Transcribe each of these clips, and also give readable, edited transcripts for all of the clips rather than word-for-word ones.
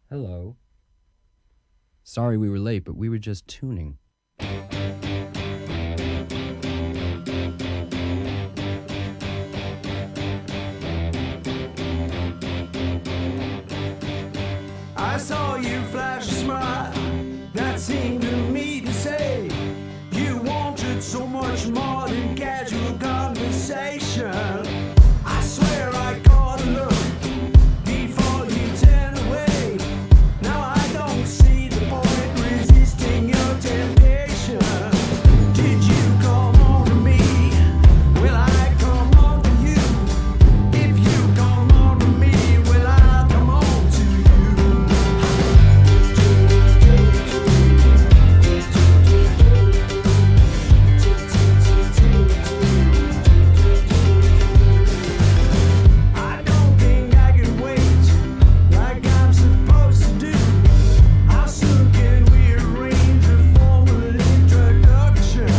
Hello. Sorry we were late, but we were just tuning. I saw you flash a smile that seemed to me to say you wanted so much more than casual conversation. I swear I caught a look before you turned away. Now I don't see the point resisting your temptation. Did you come on to me? Will I come on to you? If you come on to me, will I come on to you? I don't think I can wait like I'm supposed to do. How soon can we arrange a formal introduction?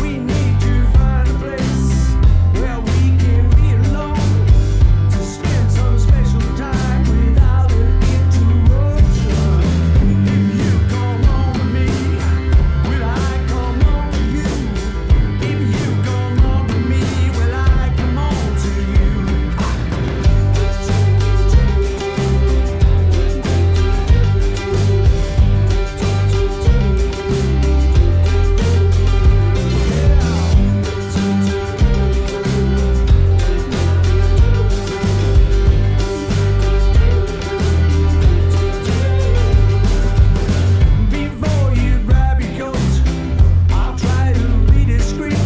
We need to find a place where we can be alone to spend some special time without an interruption. If you come on to me, will I come on to you? If you come on to me, will I come on to you? Before you grab your coat, I'll try to be discreet.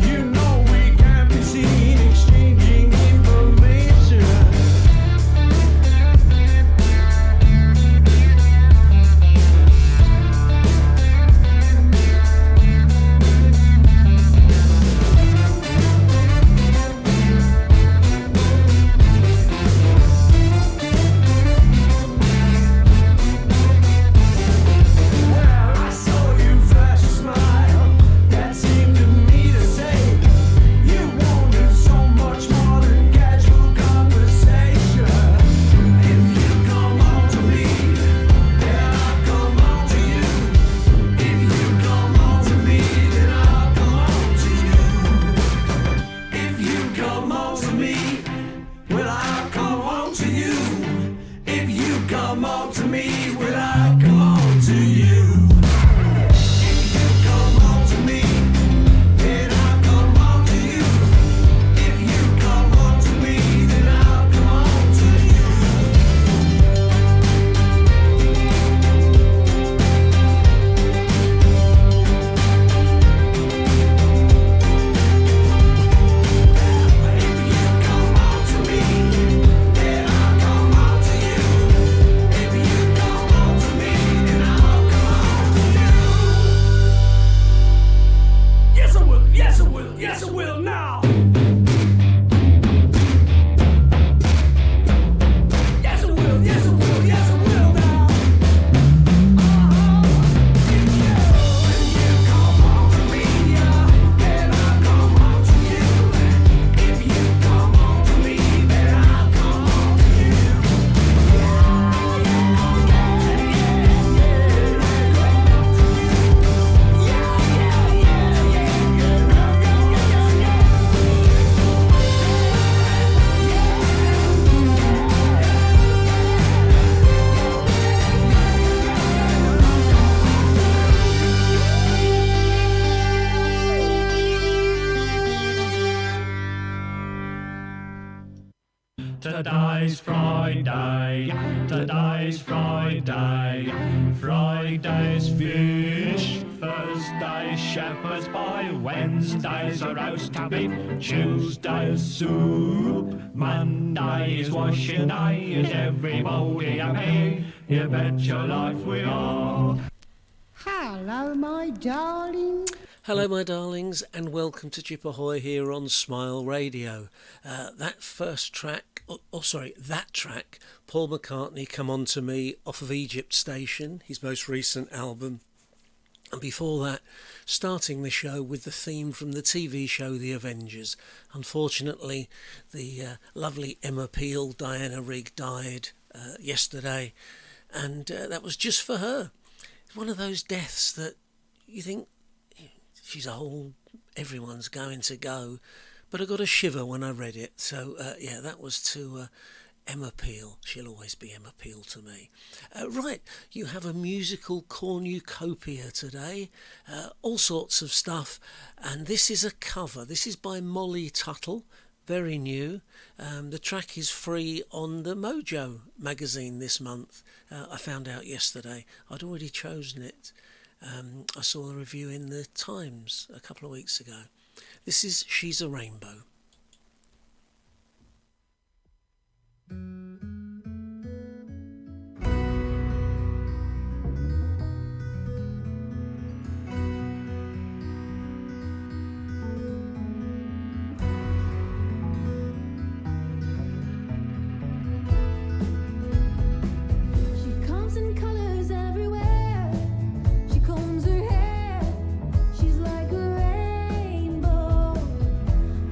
You know we can't be seen exchanging information. Well, I saw you flash a smile that seemed to me to say you wanted so much more than casual conversation. If you come on to me, then I'll come on to you. If you come on to me, then I'll come on to you. If you come on to me, will I come on to you? If you come on to me, will I come on to you? If you come on to me, then I'll come on to you. If you come on to me, then I'll come on to you. If you come on to me, then I'll come on to you. If you come on to me, then I'll come on to you. Yes, I will. Yes, I will. Yes, I will now. Yes, I will. Yes, I will. Yes, I will now. If you come on to me, then I'll come on to you. If you come on to me, then I'll come on to you. Today's Friday, today's Friday, Friday's fish, Thursday's shepherd's pie, Wednesday's a roast beef, Tuesday's soup, Monday is washing day, is everybody happy? You bet your life we are. Hello, my darling. Hello, my darlings, and welcome to Chipp Ahoy here on Smile Radio. That track, Paul McCartney, Come On To Me, off of Egypt Station, his most recent album. And before that, starting the show with the theme from the TV show The Avengers. Unfortunately, the lovely Emma Peel, Diana Rigg, died yesterday, and that was just for her. It's one of those deaths that you think she's old, everyone's going to go, but I got a shiver when I read it. So yeah, that was to Emma Peel. She'll always be Emma Peel to me. Right, you have a musical cornucopia today, all sorts of stuff, and this is a cover. This is by Molly Tuttle, very new. The track is free on the Mojo magazine this month. I found out yesterday. I'd already chosen it. I saw a review in the Times a couple of weeks ago. This is She's a Rainbow. She comes in colors everywhere. She combs her hair. She's like a rainbow.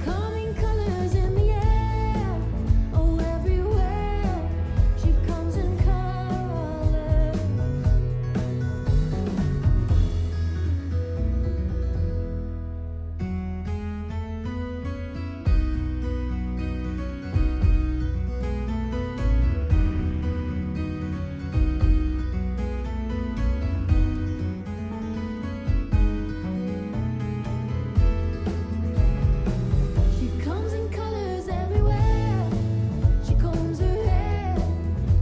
Coming colors in the air. Oh, everywhere. She comes in colors. She comes in colors everywhere. She combs her hair.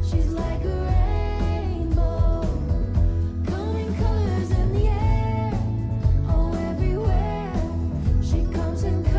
She's like a rainbow. Coming colors in the air. Oh, everywhere. She comes in colors.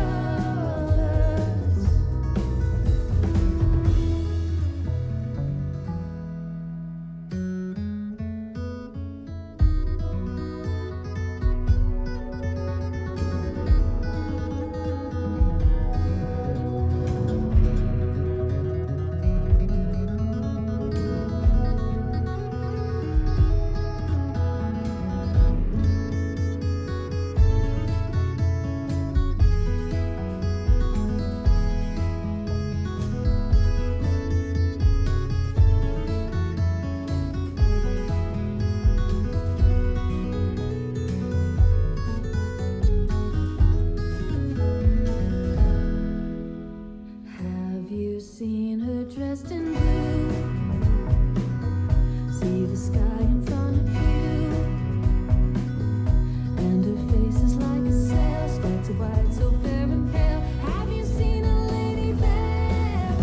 Have you seen her dressed in blue? See the sky in front of you, and her face is like a sail, stripes of white, so fair and pale. Have you seen a lady there?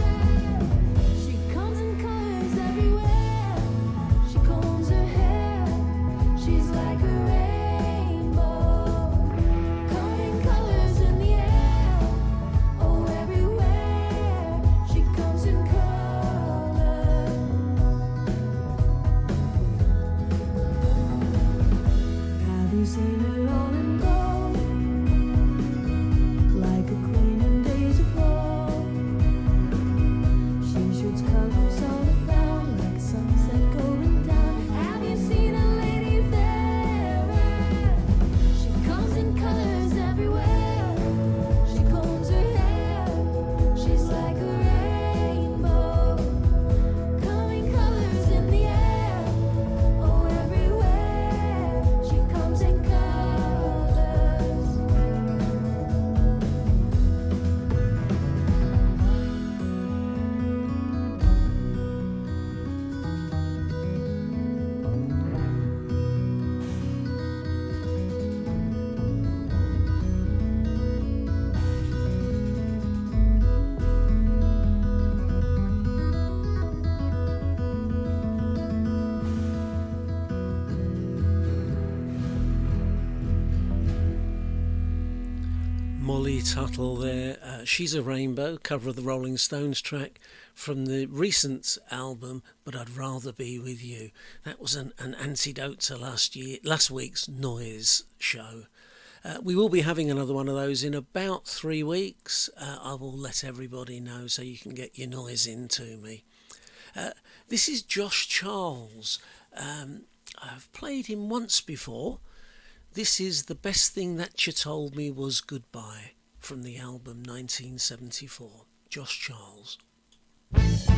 She comes in colors everywhere. She combs her hair. She's like a rainbow. Coming colors in the air. Oh, everywhere. She comes in colors. Have you seen her all in gold? Like a queen in days of old. She shoots colors all around like a sunset going down. Have you seen a lady fairer? She comes in colors everywhere. She combs her hair. She's like a rainbow. Coming colors in the air. Oh, everywhere. She comes in colors. Molly Tuttle there. She's a Rainbow, cover of the Rolling Stones track from the recent album, But I'd Rather Be With You. That was an antidote to last week's Noise show. We will be having another one of those in about 3 weeks. I will let everybody know so you can get your noise into me. This is Josh Charles. I've played him once before. This is The Best Thing That You Told Me Was Goodbye from the album 1974. Josh Charles. Thank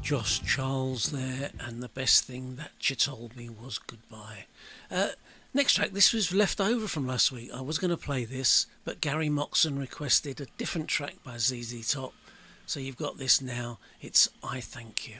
Josh Charles there, and the best thing that you told me was goodbye. Next track, this was left over from last week. I was going to play this, but Gary Moxon requested a different track by ZZ Top. So you've got this now. It's I Thank You.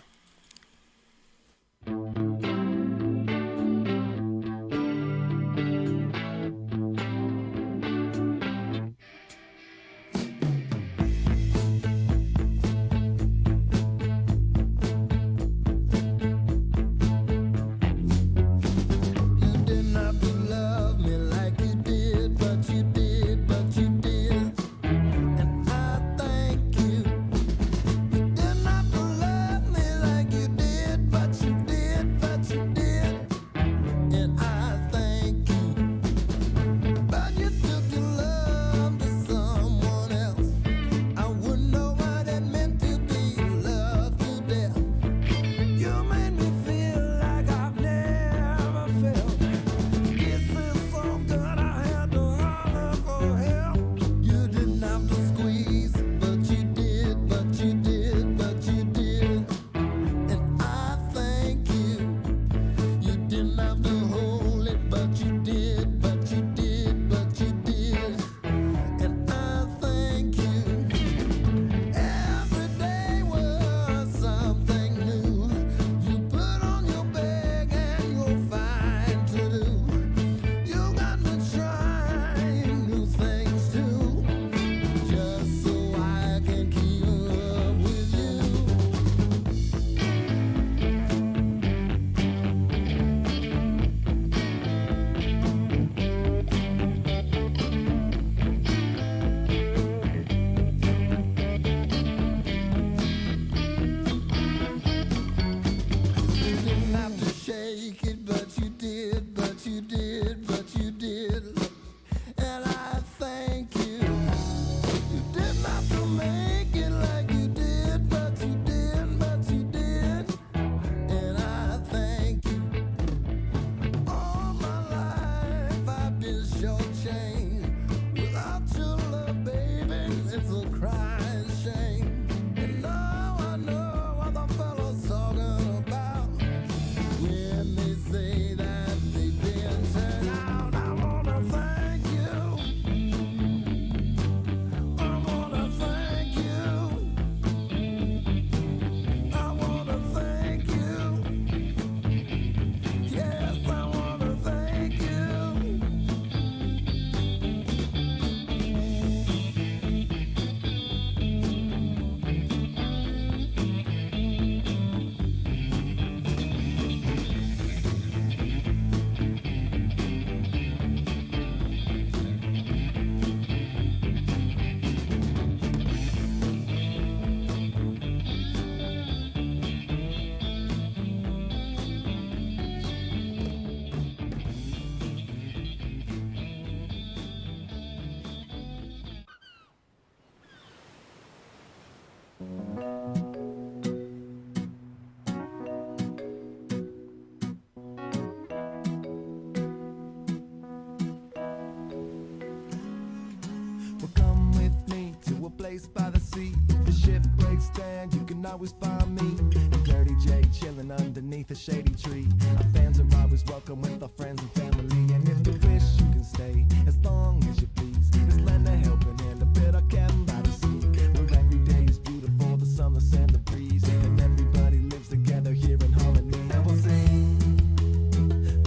place by the sea. If the ship breaks down, you can always find me. And Dirty J chilling underneath a shady tree. Our fans are always welcome with our friends and family. And if you wish, you can stay as long as you please. Just lend a helping hand, a bit of cabin by the sea. Where every day is beautiful, the sunless and the breeze. And everybody lives together here in harmony. And we'll sing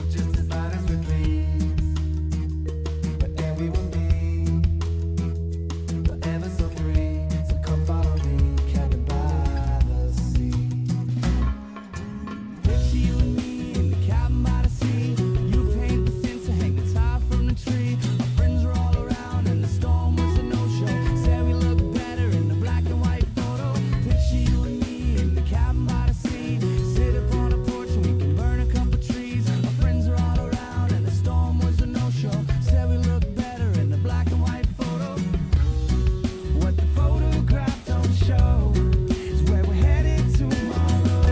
just as loud as we please. Wherever we will be. Forever so free, so come follow me, cabin by the sea. Picture you and me in the cabin by the sea. You paint the fence to hang the tie from the tree. Our friends are all around and the storm was a no-show. Said we look better in the black and white photo. Picture you and me in the cabin by the sea. Sit upon a porch and we can burn a couple trees. Our friends are all around and the storm was a no-show. Said we look better in the black and white photo. What the photograph don't show is where we're headed tomorrow.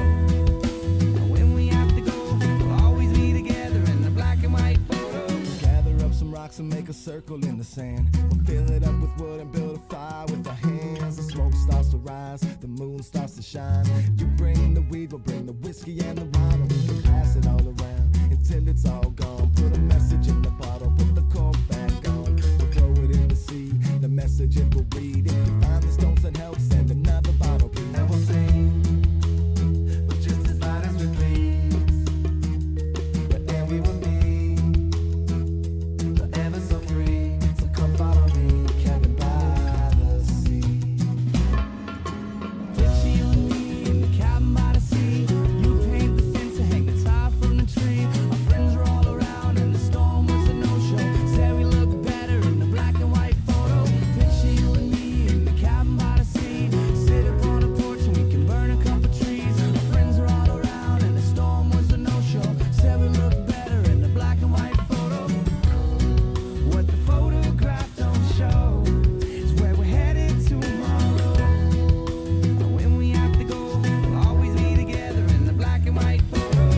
And when we have to go, we'll always be together in the black and white photo. Gather up some rocks and make a circle in the sand. We'll fill it up with wood and build a fire with our hands. The smoke starts to rise, the moon starts to shine. You bring the weed, we'll bring the whiskey and the wine, and we can pass it all around until it's all gone. Put a message in the bottle, put the cork back on. We'll throw it in the sea, the message it will read. If you find the stones that help, send another bottle, please. Now we'll sing, but just as loud as we please. But then we will be forever so free. So come follow me, cabin by the sea. It's you and me in the cabin by the sea. You paint the fence and hang the tie from the tree. Our friends were all around and the storm was a no-show. Said we look better in the black and white photo. Picture you and me in the cabin by the sea. Sit upon a porch and we can burn a couple trees. Our friends were all around and the storm was a no-show. Said we look better in the black and white photo. What the photograph don't show is where we're headed tomorrow. And when we have to go, we'll always be together in the black and white photo.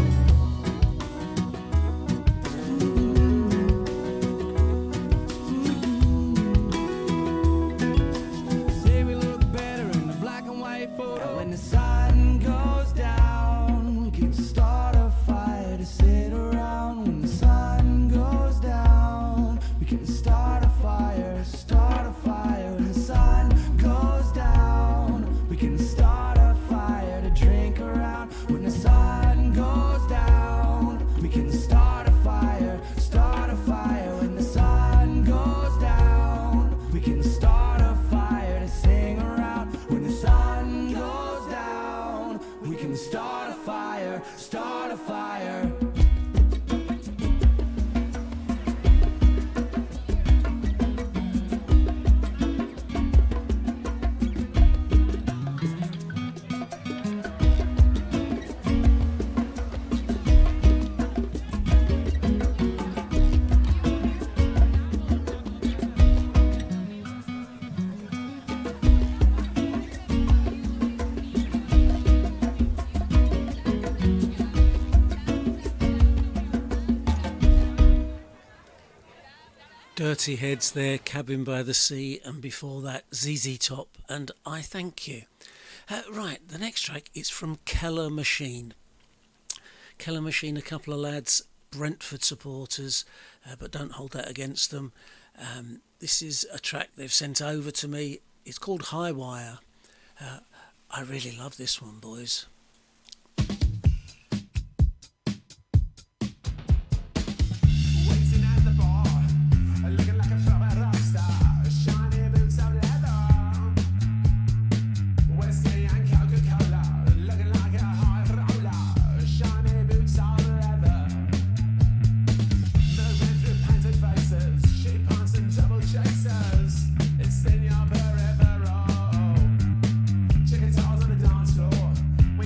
Say we look better in the black and white photo. And when the sun goes down, we can start a fire to sit around. When the sun goes down, we can start a fire, start a fire. When the sun goes down, we can start a fire to drink around. When the sun goes down, we can start a fire, start a fire. When the sun goes down, we can start a fire to sing around. When the sun goes down, we can start a fire, start a fire. Dirty Heads there, Cabin by the Sea, and before that ZZ Top and I Thank You. Right, the next track is from Keller Machine. Keller Machine, a couple of lads, Brentford supporters, but don't hold that against them. This is a track they've sent over to me. It's called High Wire. I really love this one, boys. Waiting at the bar, looking like a proper rock star. Shiny boots of leather, whiskey and Coca-Cola. Looking like a high roller. Shiny boots of leather, moving through painted faces. Cheap pants and double chasers. It's in your peripheral. Chicken toes on the dance floor. We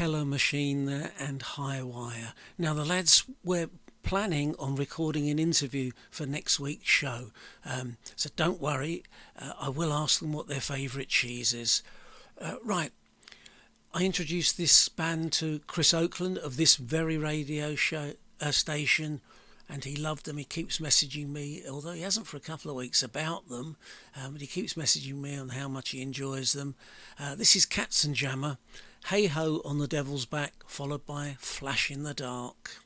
Keller Machine there and Highwire. Now the lads were planning on recording an interview for next week's show, so don't worry, I will ask them what their favourite cheese is. Right, I introduced this band to Chris Oakland of this very radio show station, and he loved them. He keeps messaging me, although he hasn't for a couple of weeks, about them, but he keeps messaging me on how much he enjoys them. This is Cats and Jammer, Hey Ho on the Devil's Back, followed by Flash in the Dark.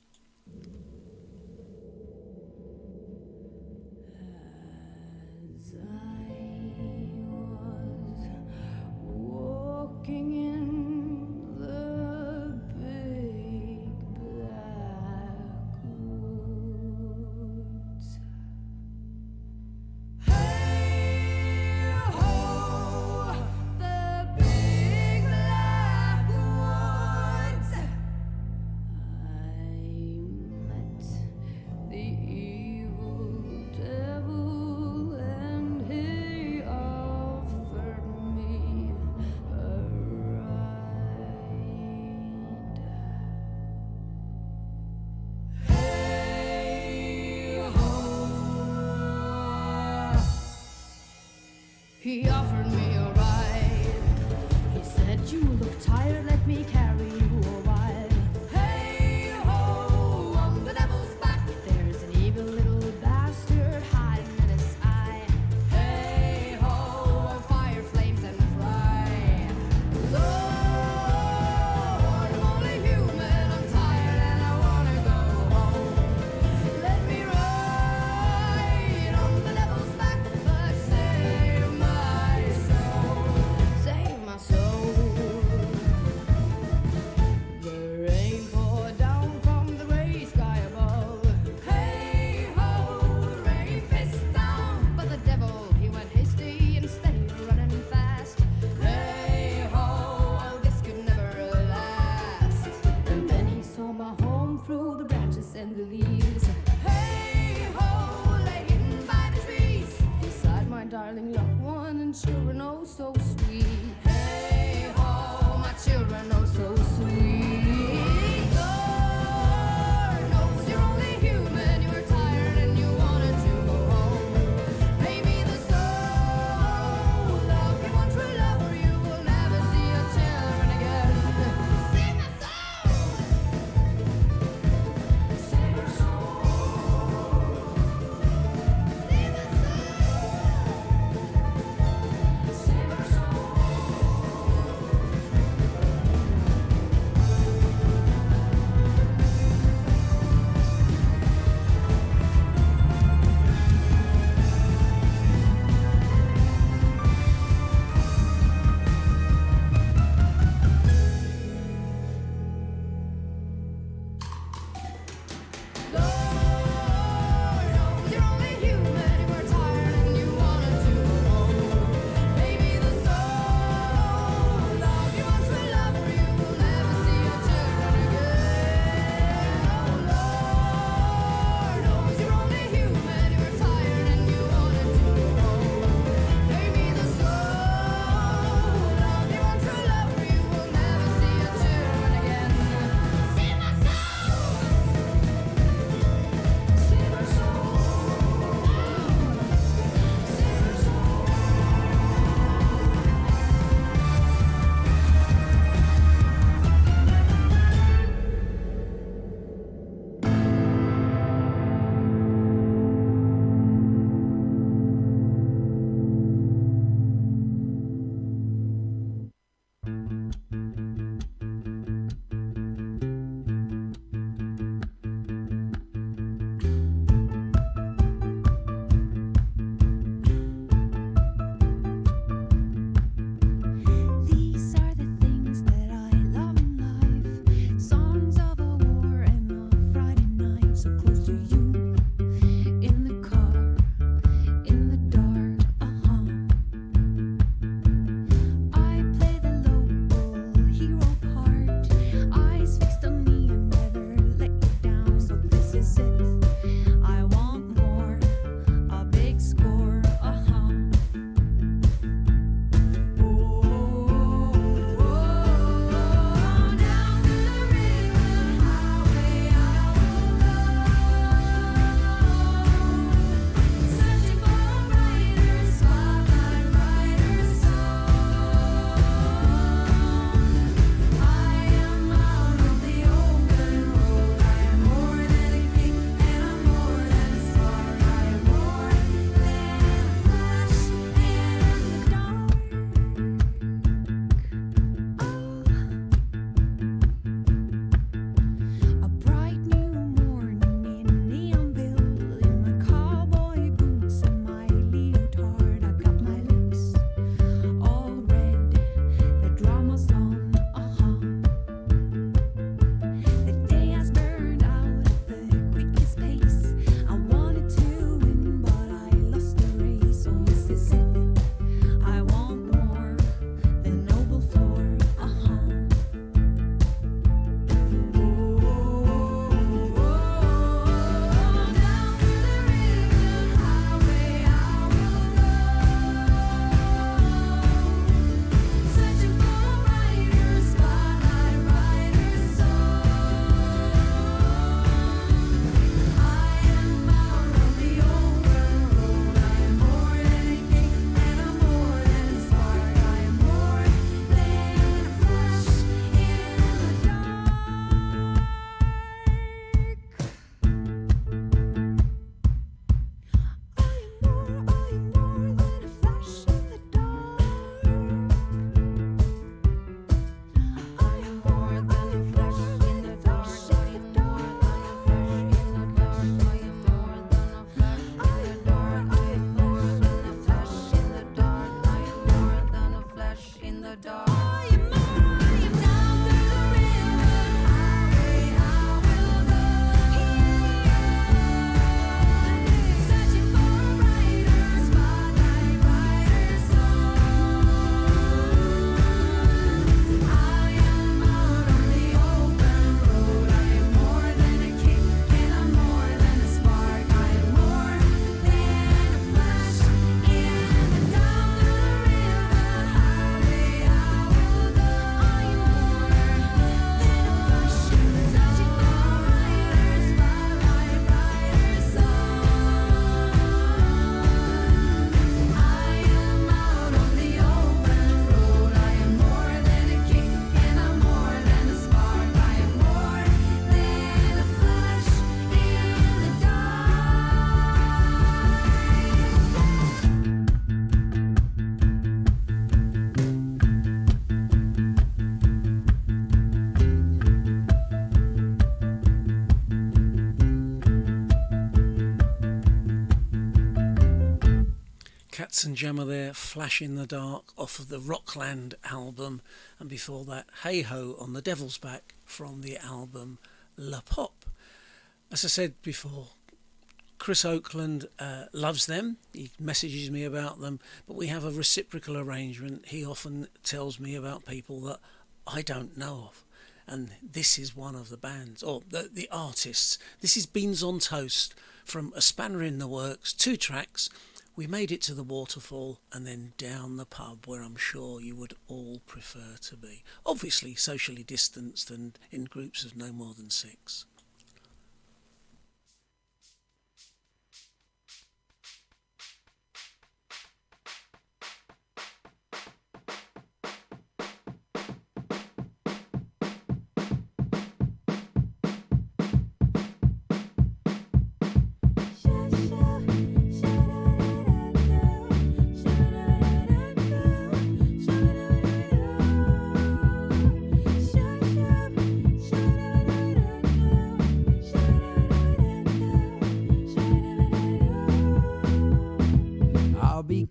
As I was walking in the big black woods, hey ho, the big black woods, I met the evil devil, and he offered me a ride. Hey ho, he offered me a ride. He said, "You look tired, let me carry you a while." Hey ho, on the devil's back, there's an evil little bastard hiding in his eye. Hey ho, fire, flames, and fry. Lord, I'm only human, I'm tired and I wanna go home. Let me ride on the devil's back, but save my soul, save my soul. The rain poured down from the gray sky above. Hey ho, the rain pissed down, but the devil, he went hasty instead of running fast. Hey ho, oh, this could never last. And then he saw my home through the branches and the leaves. Hey ho, lay hidden by the trees, beside my darling loved one and children, oh so sweet. Hey ho, my children, oh so sweet. Lord knows you're only human, you were tired and you wanted to go home. Maybe the soul of your one true lover, you will never see your children again. Save my soul, save our soul, save our soul, save our soul. Kieth and Gemma there, Flash in the Dark, off of the Rockland album, and before that, Hey Ho on the Devil's Back from the album La Pop. As I said before, Chris Oakland loves them. He messages me about them, but we have a reciprocal arrangement. He often tells me about people that I don't know of, and this is one of the bands, or the artists. This is Beans on Toast from A Spanner in the Works, 2 tracks. We made it to the waterfall and then down the pub, where I'm sure you would all prefer to be. Obviously socially distanced and in groups of no more than 6.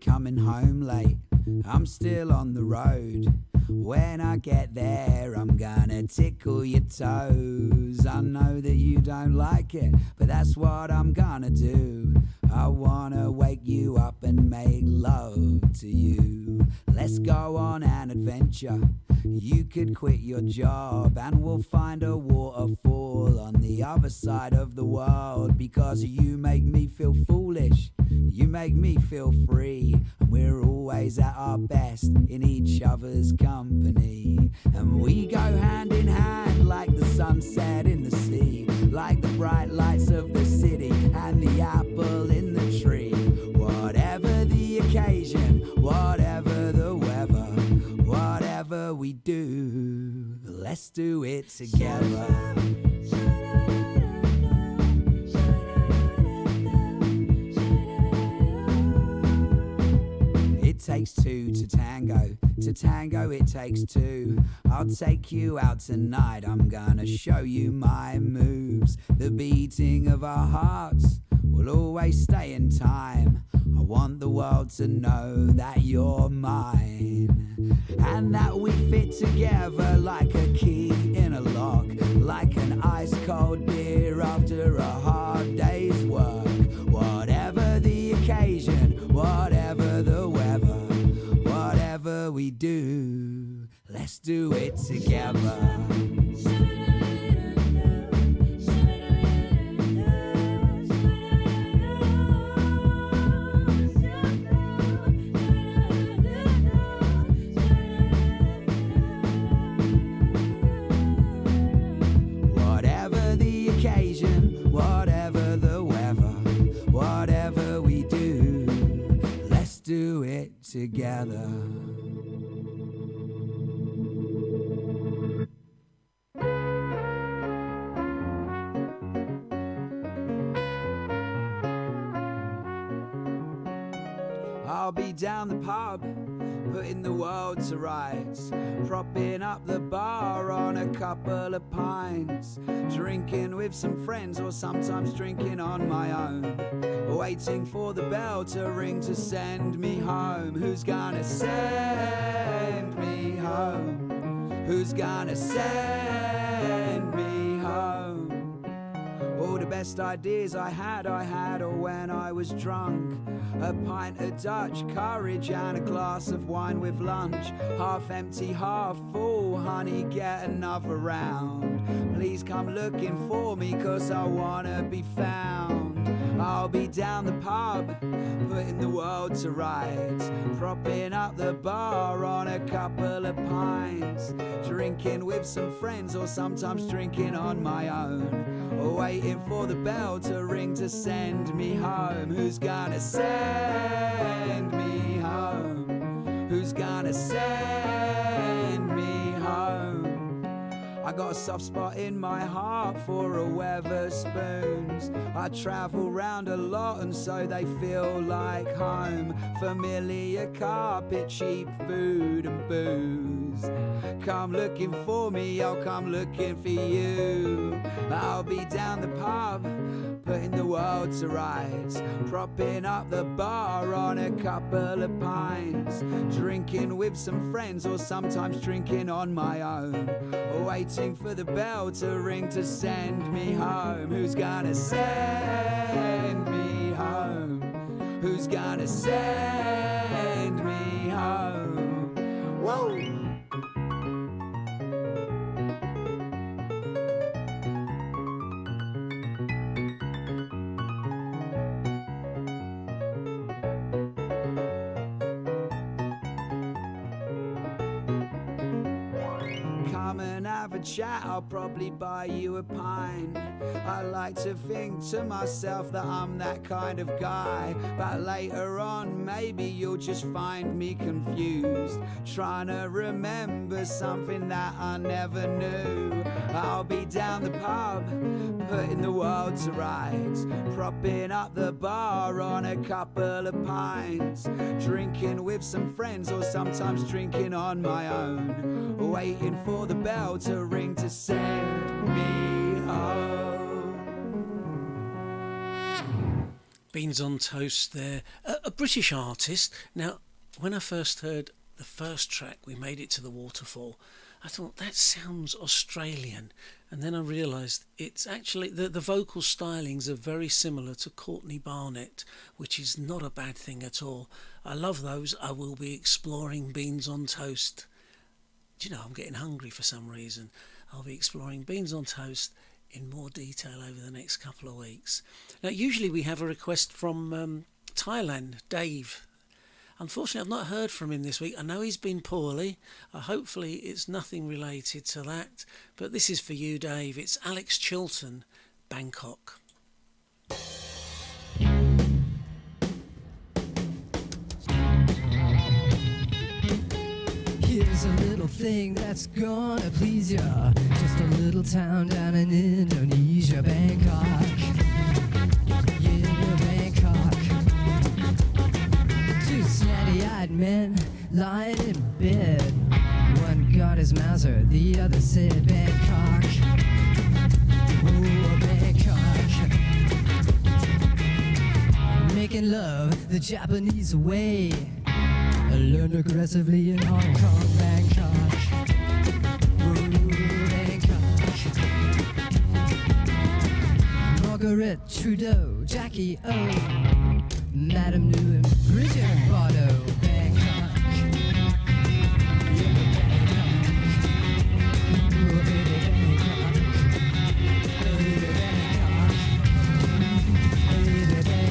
Coming home late, I'm still on the road. When I get there, I'm gonna tickle your toes. I know that you don't like it, but that's what I'm gonna do. I wanna wake you up and make love to you. Let's go on an adventure. You could quit your job and we'll find a waterfall on the other side of the world. Because you make me feel foolish, you make me feel free, and we're always at our best in each other's company. And we go hand in hand like the sunset in the sea, like the bright lights of the city and the apple in the tree. Whatever the occasion, whatever the weather, whatever we do, let's do it together. It takes 2 to tango it takes 2. I'll take you out tonight, I'm gonna show you my moves. The beating of our hearts will always stay in time. I want the world to know that you're mine, and that we fit together like a key in a lock, like an ice cold beer after a hard day's work. Whatever the occasion, whatever the weather, whatever we do, let's do it together. Whatever the occasion, whatever the weather, whatever we do, let's do it together. I'll be down the pub, putting the world to rights, propping up the bar on a couple of pints, drinking with some friends or sometimes drinking on my own, waiting for the bell to ring to send me home. Who's gonna send me home? Who's gonna send me home? All the best ideas I had all when I was drunk. A pint of Dutch courage and a glass of wine with lunch. Half empty, half full, honey, get another round. Please come looking for me, 'cause I wanna be found. I'll be down the pub, putting the world to rights, propping up the bar on a couple of pints, drinking with some friends or sometimes drinking on my own, waiting for the bell to ring to send me home. Who's gonna send me home? Who's gonna send me home? I got a soft spot in my heart for a Weatherspoons. I travel round a lot and so they feel like home. Familiar carpet, cheap food and booze. Come looking for me, I'll come looking for you. I'll be down the pub, putting the world to rights, propping up the bar on a couple of pints, drinking with some friends or sometimes drinking on my own, waiting for the bell to ring to send me home. Who's gonna send me home? Who's gonna send me home? Whoa! Come and have a chat, I'll probably buy you a pint. I like to think to myself that I'm that kind of guy, but later on maybe you'll just find me confused, trying to remember something that I never knew. I'll be down the pub, putting the world to rights, propping up the bar on a couple of pints, drinking with some friends or sometimes drinking on my own, waiting for the bell to ring to send me home. Beans on Toast there, a British artist. Now, when I first heard the first track, We Made It to the Waterfall, I thought that sounds Australian, and then I realised it's actually the vocal stylings are very similar to Courtney Barnett, which is not a bad thing at all. I love those. I will be exploring Beans on Toast. Do you know, I'm getting hungry for some reason. I'll be exploring Beans on Toast in more detail over the next couple of weeks. Now, usually we have a request from Thailand, Dave. Unfortunately, I've not heard from him this week. I know he's been poorly. Hopefully it's nothing related to that. But this is for you, Dave. It's Alex Chilton, Bangkok. Here's a little thing that's gonna please ya. Just a little town down in Indonesia, Bangkok. Yeah, Bangkok. Two snatty-eyed men lying in bed. One got his Mauser, the other said Bangkok. Oh, Bangkok. Making love the Japanese way. I learned aggressively in Hong Kong, Bangkok. Ooh, Bangkok. Margaret Trudeau, Jackie O, Madame New and Bridget Bardot, Bangkok. Yeah, Bangkok. Ooh, baby, Bangkok. Baby, Bangkok. Baby, Bangkok.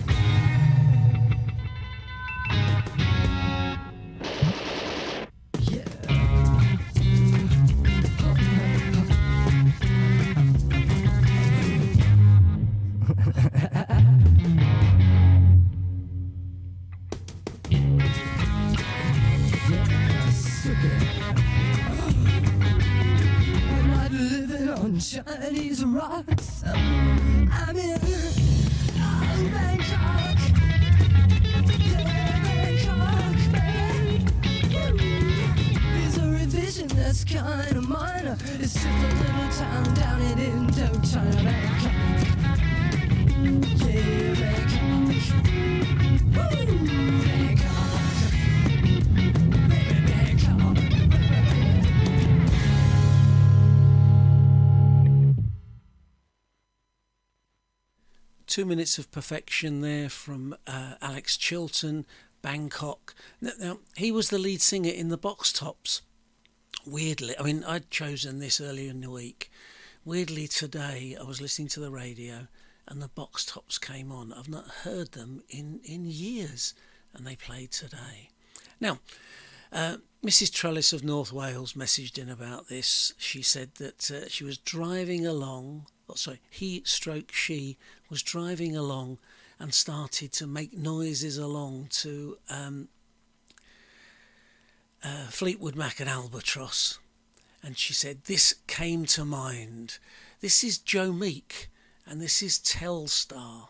We're not living on Chinese rocks. I'm in Bangkok. Yeah, Bangkok, babe. There's a revision that's kind of minor. It's just a little town down in Indochina, Bangkok. Yeah, Bangkok. Woo, Bangkok. Baby, Bangkok. 2 minutes of perfection there from Alex Chilton, Bangkok. Now, he was the lead singer in the Box Tops. Weirdly, I mean, I'd chosen this earlier in the week. Weirdly, today I was listening to the radio and the Box Tops came on. I've not heard them in years, and they played today. Now, Mrs. Trellis of North Wales messaged in about this. She said that she was driving along, she was driving along and started to make noises along to Fleetwood Mac and Albatross. and she said, "This came to mind." This is Joe Meek, and this is Telstar.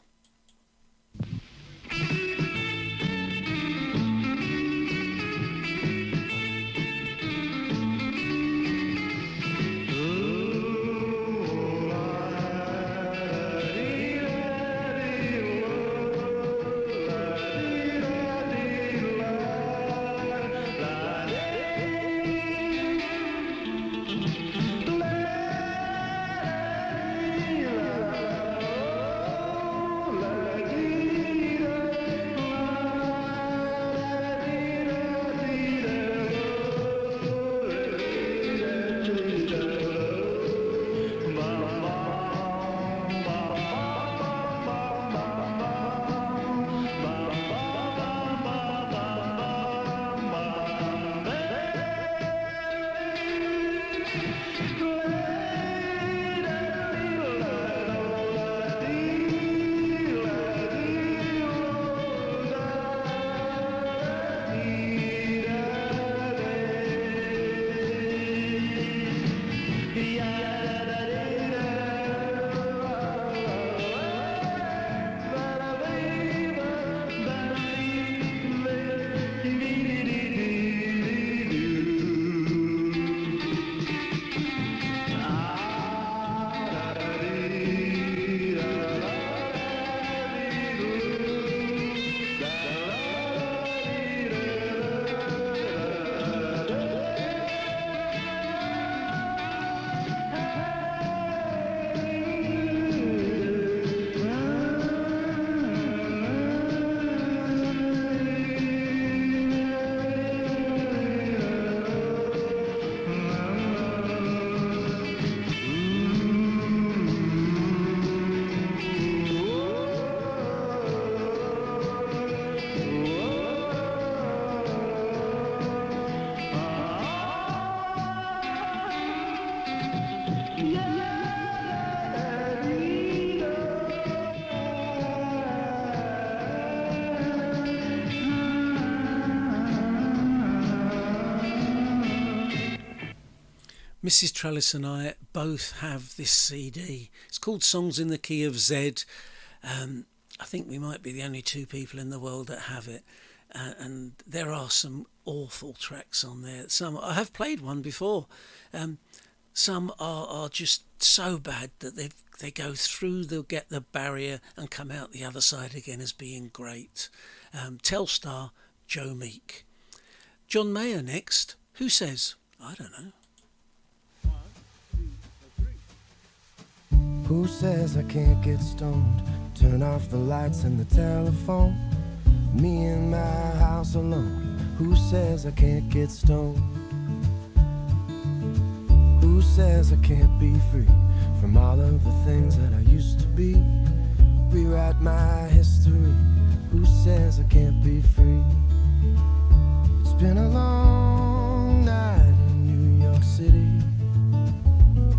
Mrs. Trellis and I both have this CD. It's called Songs in the Key of Z. I think we might be the only two people in the world that have it. And there are some awful tracks on there. Some I have played one before. Some are just so bad that they go through, they'll get the barrier and come out the other side again as being great. Telstar, Joe Meek. John Mayer next. Who says? I don't know. Who says I can't get stoned? Turn off the lights and the telephone. Me in my house alone. Who says I can't get stoned? Who says I can't be free from all of the things that I used to be? Rewrite my history. Who says I can't be free? It's been a long night in New York City.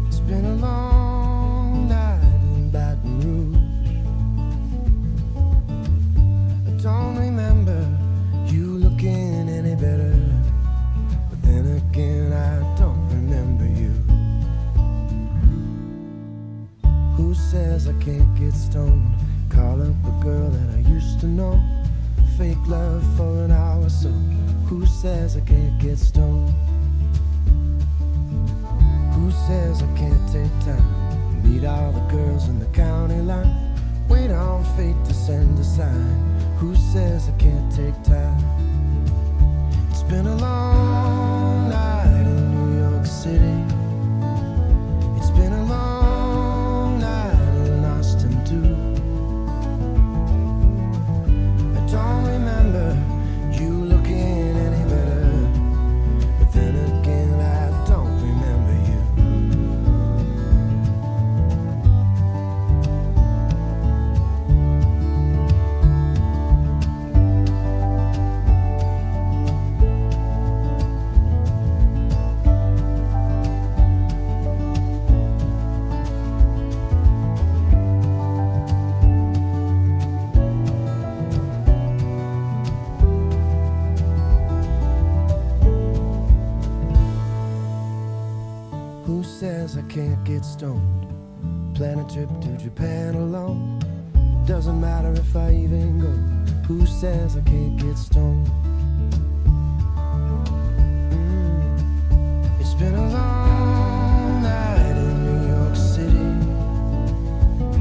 It's been a long night in Baton Rouge. I don't remember you looking any better, but then again I don't remember you. Who says I can't get stoned? Call up a girl that I used to know. Fake love for an hour or so. Who says I can't get stoned? Who says I can't take time? Meet all the girls in the county line. Wait on fate to send a sign. Who says I can't take time? It's been a long night in New York City. It's been a long night in Austin too. I don't remember you looking any better, but then again I don't remember you. says I can't get stoned? Plan a trip to Japan alone. Doesn't matter if I even go. Who says I can't get stoned? It's been a long night in New York City.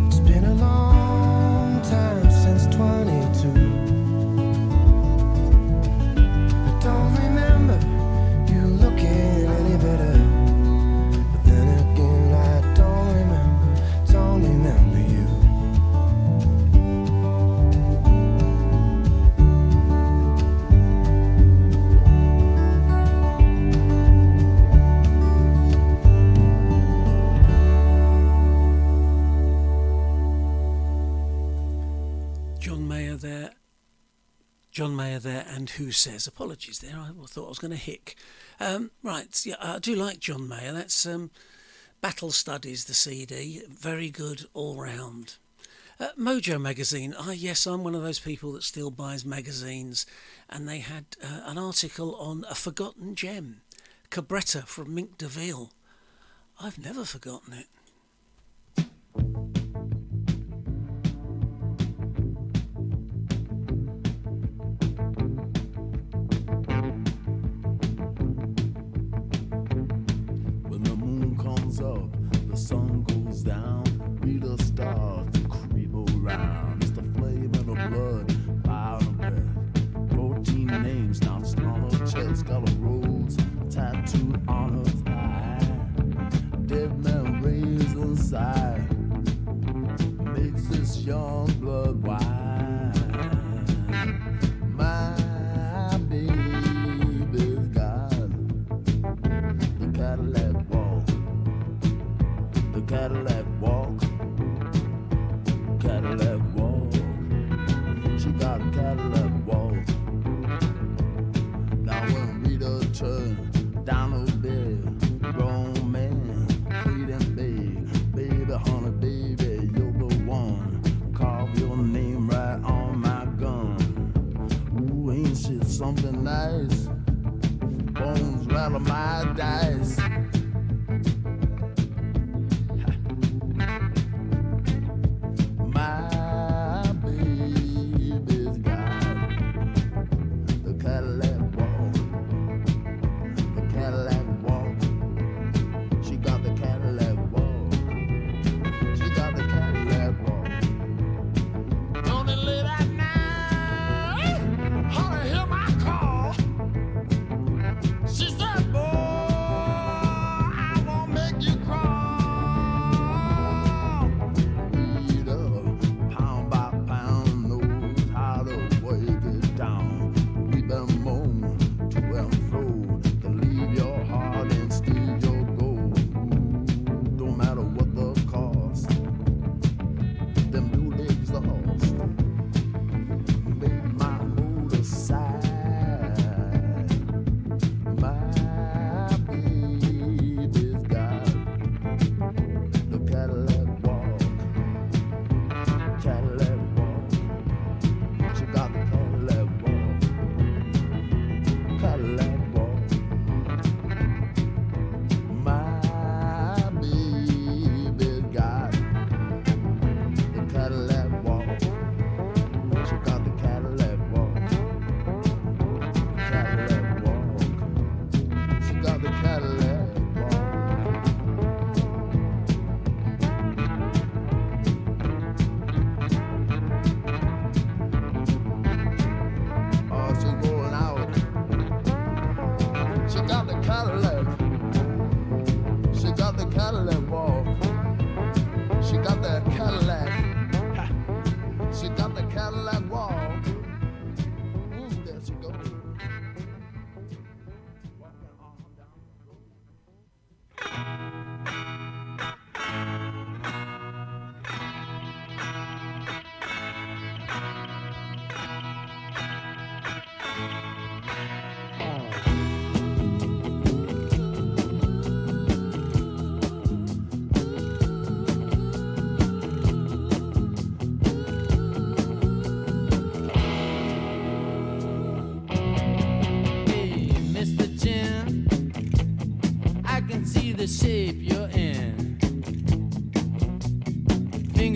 It's been a long time since 22. I don't remember you looking any better. But then again, I don't remember you. John Mayer there, and Who Says? Apologies there, I thought I was going to hick. Right, yeah, I do like John Mayer. That's Battle Studies, the CD. Very good all round. Mojo magazine. Yes, I'm one of those people that still buys magazines, and they had an article on a forgotten gem, Cabretta from Mink DeVille. I've never forgotten it. Up, the sun goes down, readers start to creep around. It's the flame in the blood, fire in the breath. 14 names danced on her chest, got a rose tattooed on her thigh. Dead man raised inside, makes this young blood wine. My baby's got the Cadillac walk. The Cadillac walk, Cadillac walk. She got a Cadillac walk. Now when Rita turned down her bed, grown man, pleading baby, honey, baby, you're the one. Carve your name right on my gun. Ooh, ain't shit something nice? Bones rattle my dice. She said, boy.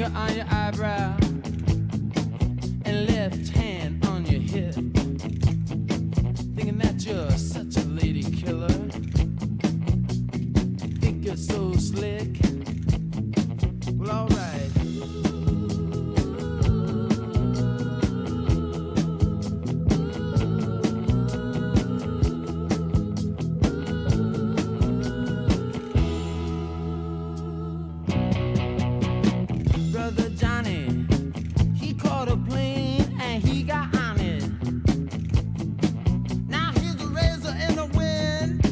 finger on your eyebrow and left hand on your hip, thinking that you're such a lady killer. Think you're so slick. Well, alright. Brother Johnny, he caught a plane and he got on it. Now he's a razor in the wind,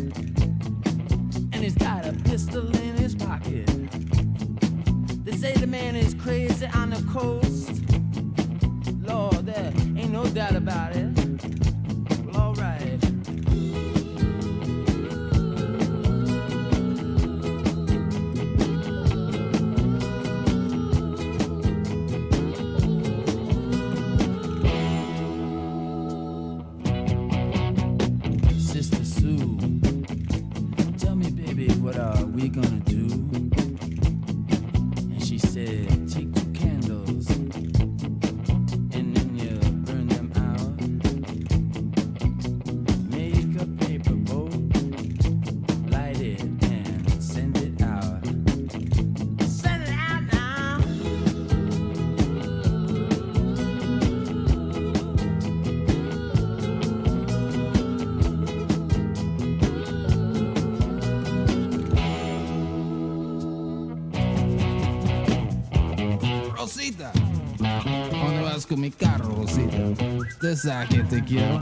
and he's got a pistol in his pocket. They say the man is crazy on the coast. Lord, there ain't no doubt about it. Well, alright. Sister Sue, tell me, baby, what are we gonna do? And she said, take 2 candles and then you burn them out. Make a paper boat, light it and send it out. Send it out now. Rosita, ¿dónde vas con mi carro, Rosita? Usted sabe que te quiero,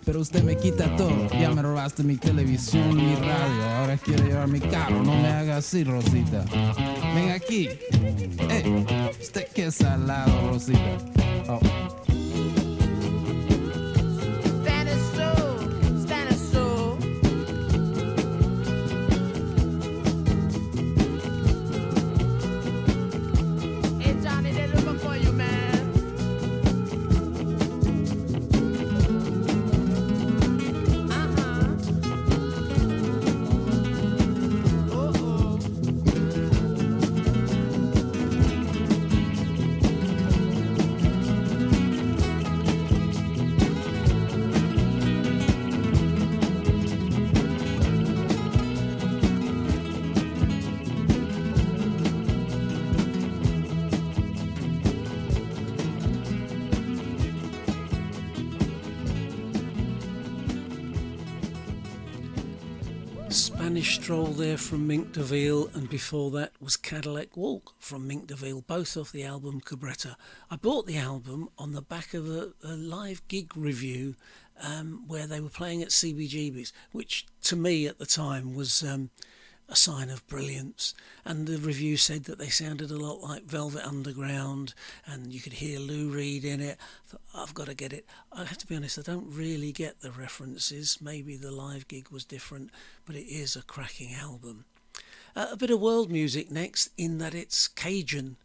pero usted me quita todo. Ya me robaste mi televisión y mi radio, ahora quiere llevar mi carro. No me haga así, Rosita. Ven aquí. Usted que es salado, Rosita. Oh. Stand still, stand still. Hey Johnny, they're looking for you, man. Uh-huh. Spanish Stroll there from Mink DeVille, and before that was Cadillac Walk from Mink DeVille, both off the album Cabretta. I bought the album on the back of a live gig review where they were playing at CBGB's, which to me at the time was a sign of brilliance. And the review said that they sounded a lot like Velvet Underground, and you could hear Lou Reed in it. I thought, I've got to get it. I have to be honest, I don't really get the references. Maybe the live gig was different, but it is a cracking album. A bit of world music next, in that it's Cajun.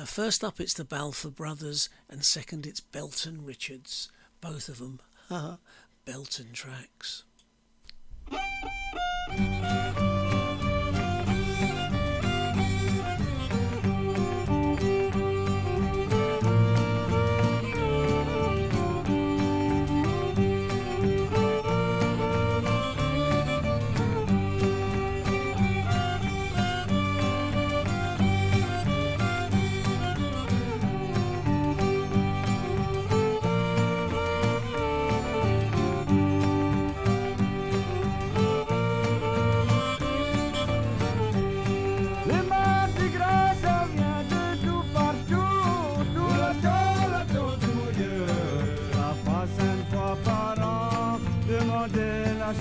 First up, it's the Balfour Brothers, and second, it's Belton Richards. Both of them, Belton tracks.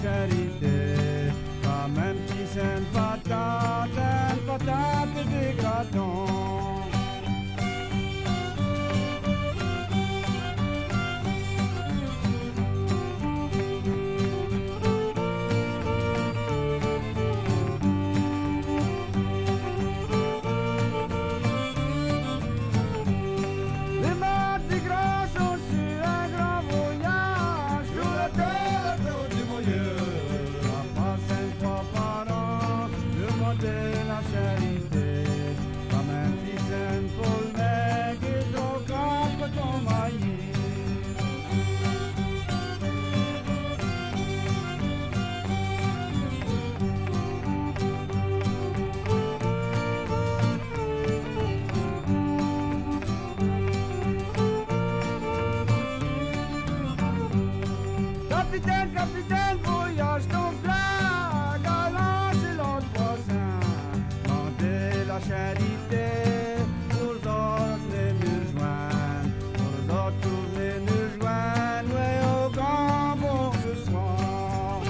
charité, pas même si c'est une patate dégradant. Les Mardi Gras sont sur un grand voyage, sur la terre du voyeur. On passe une fois par an, demander la charité, pas même si capitaine voyage ton flag, galant c'est l'autre voisin. Mandez la charité, pour les autres venez nous joindre, pour les autres venez nous joindre, ouais au grand bon ce soir.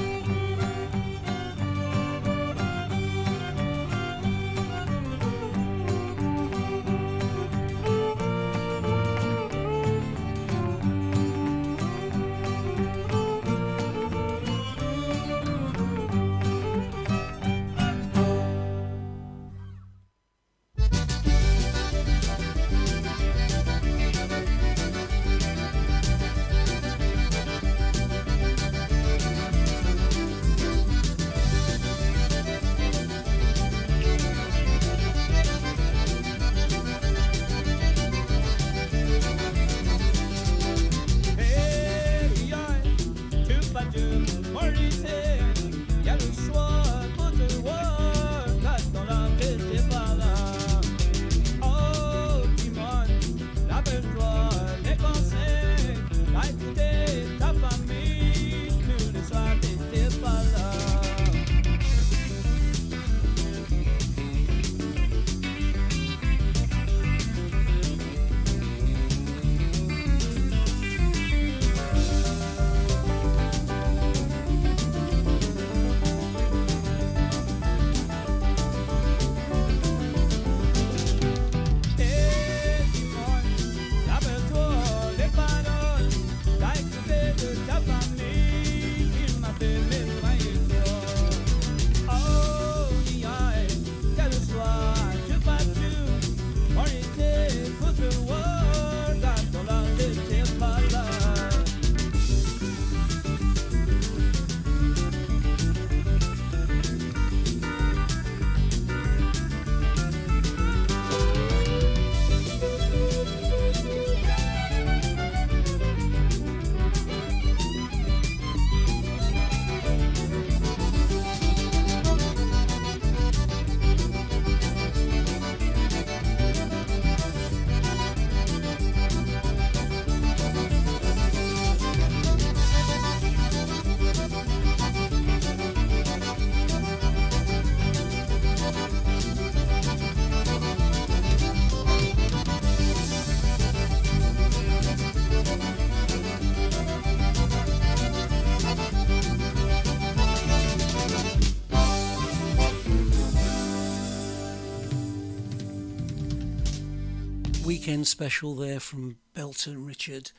Weekend special there from Belton Richard.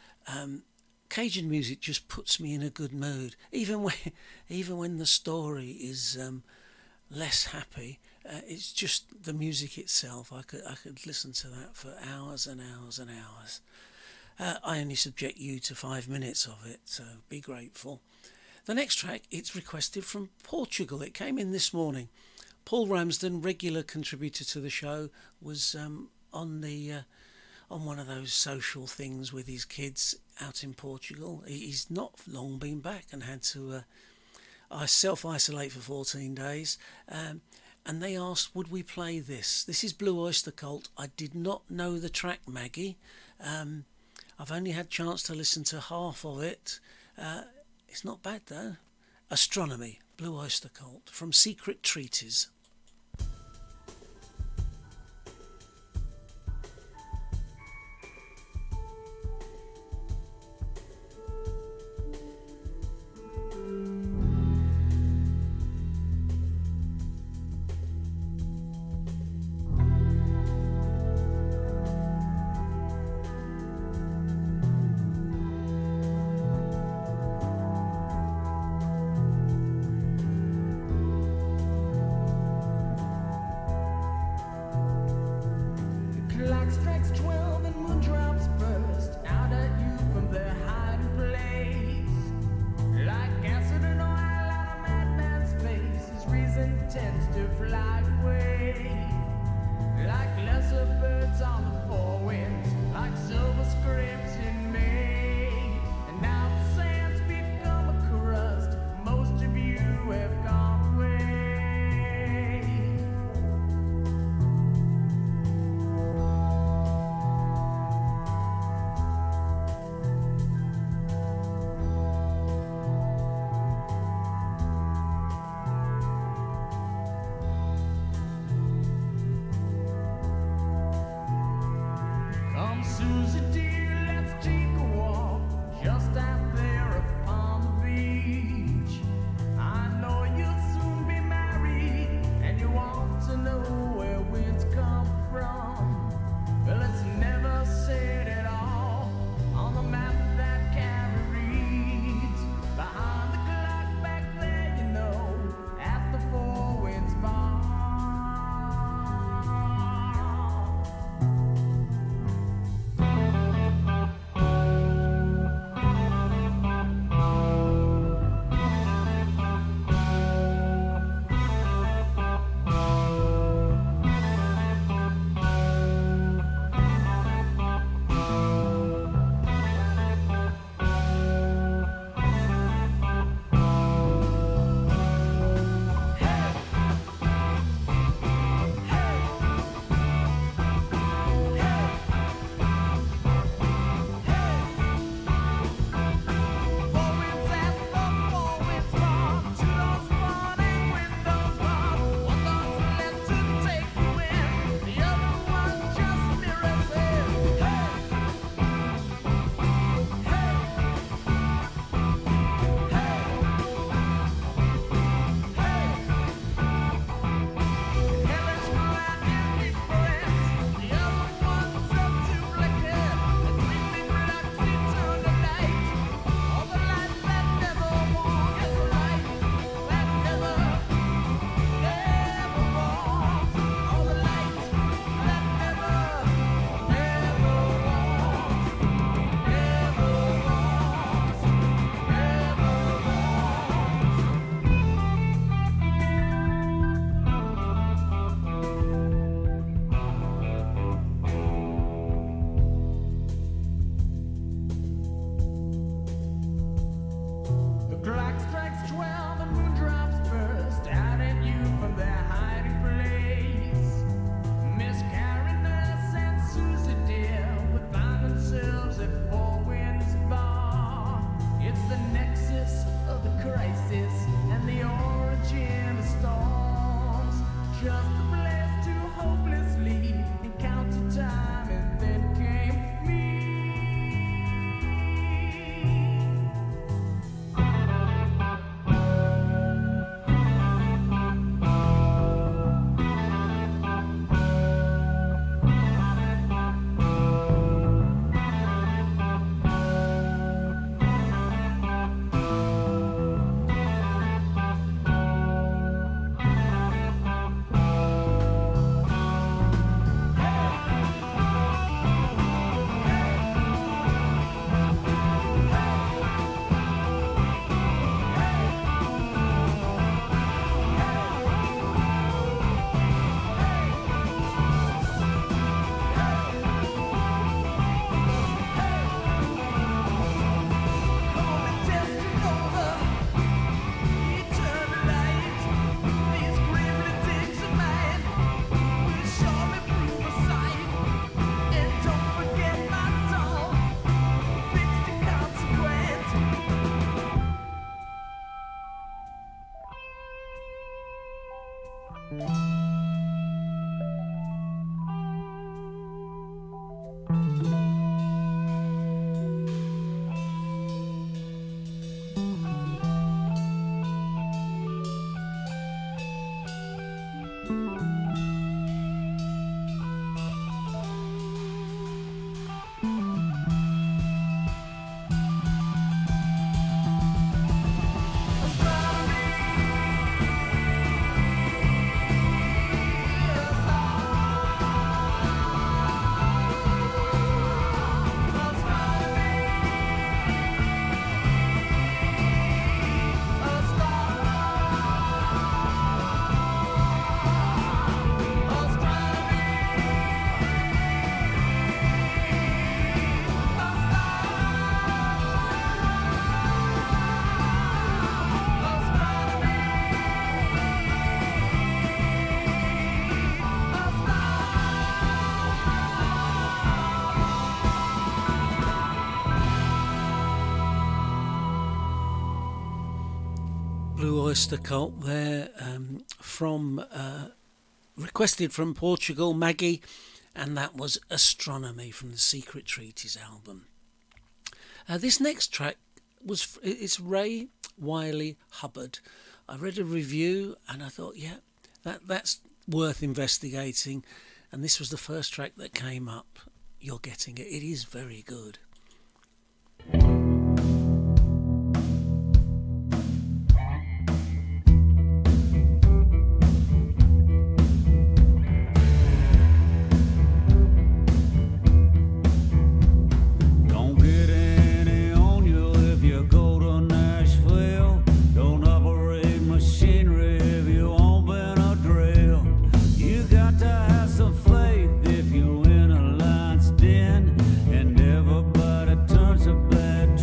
Cajun music just puts me in a good mood, even when the story is less happy. It's just the music itself. I could listen to that for hours and hours and hours. I only subject you to 5 minutes of it, so be grateful. The next track, it's requested from Portugal. It came in this morning. Paul Ramsden, regular contributor to the show, was on one of those social things with his kids out in Portugal. He's not long been back and had to self-isolate for 14 days. And they asked, would we play this? This is Blue Oyster Cult. I did not know the track, Maggie. I've only had chance to listen to half of it. It's not bad, though. Astronomy, Blue Oyster Cult, from Secret Treaties. Blue Oyster Cult there, from requested from Portugal, Maggie, and that was Astronomy from the Secret Treaties album. This next track it's Ray Wiley Hubbard. I read a review and I thought, yeah, that's worth investigating, and this was the first track that came up. You're getting it. It is very good. Everybody turns a bad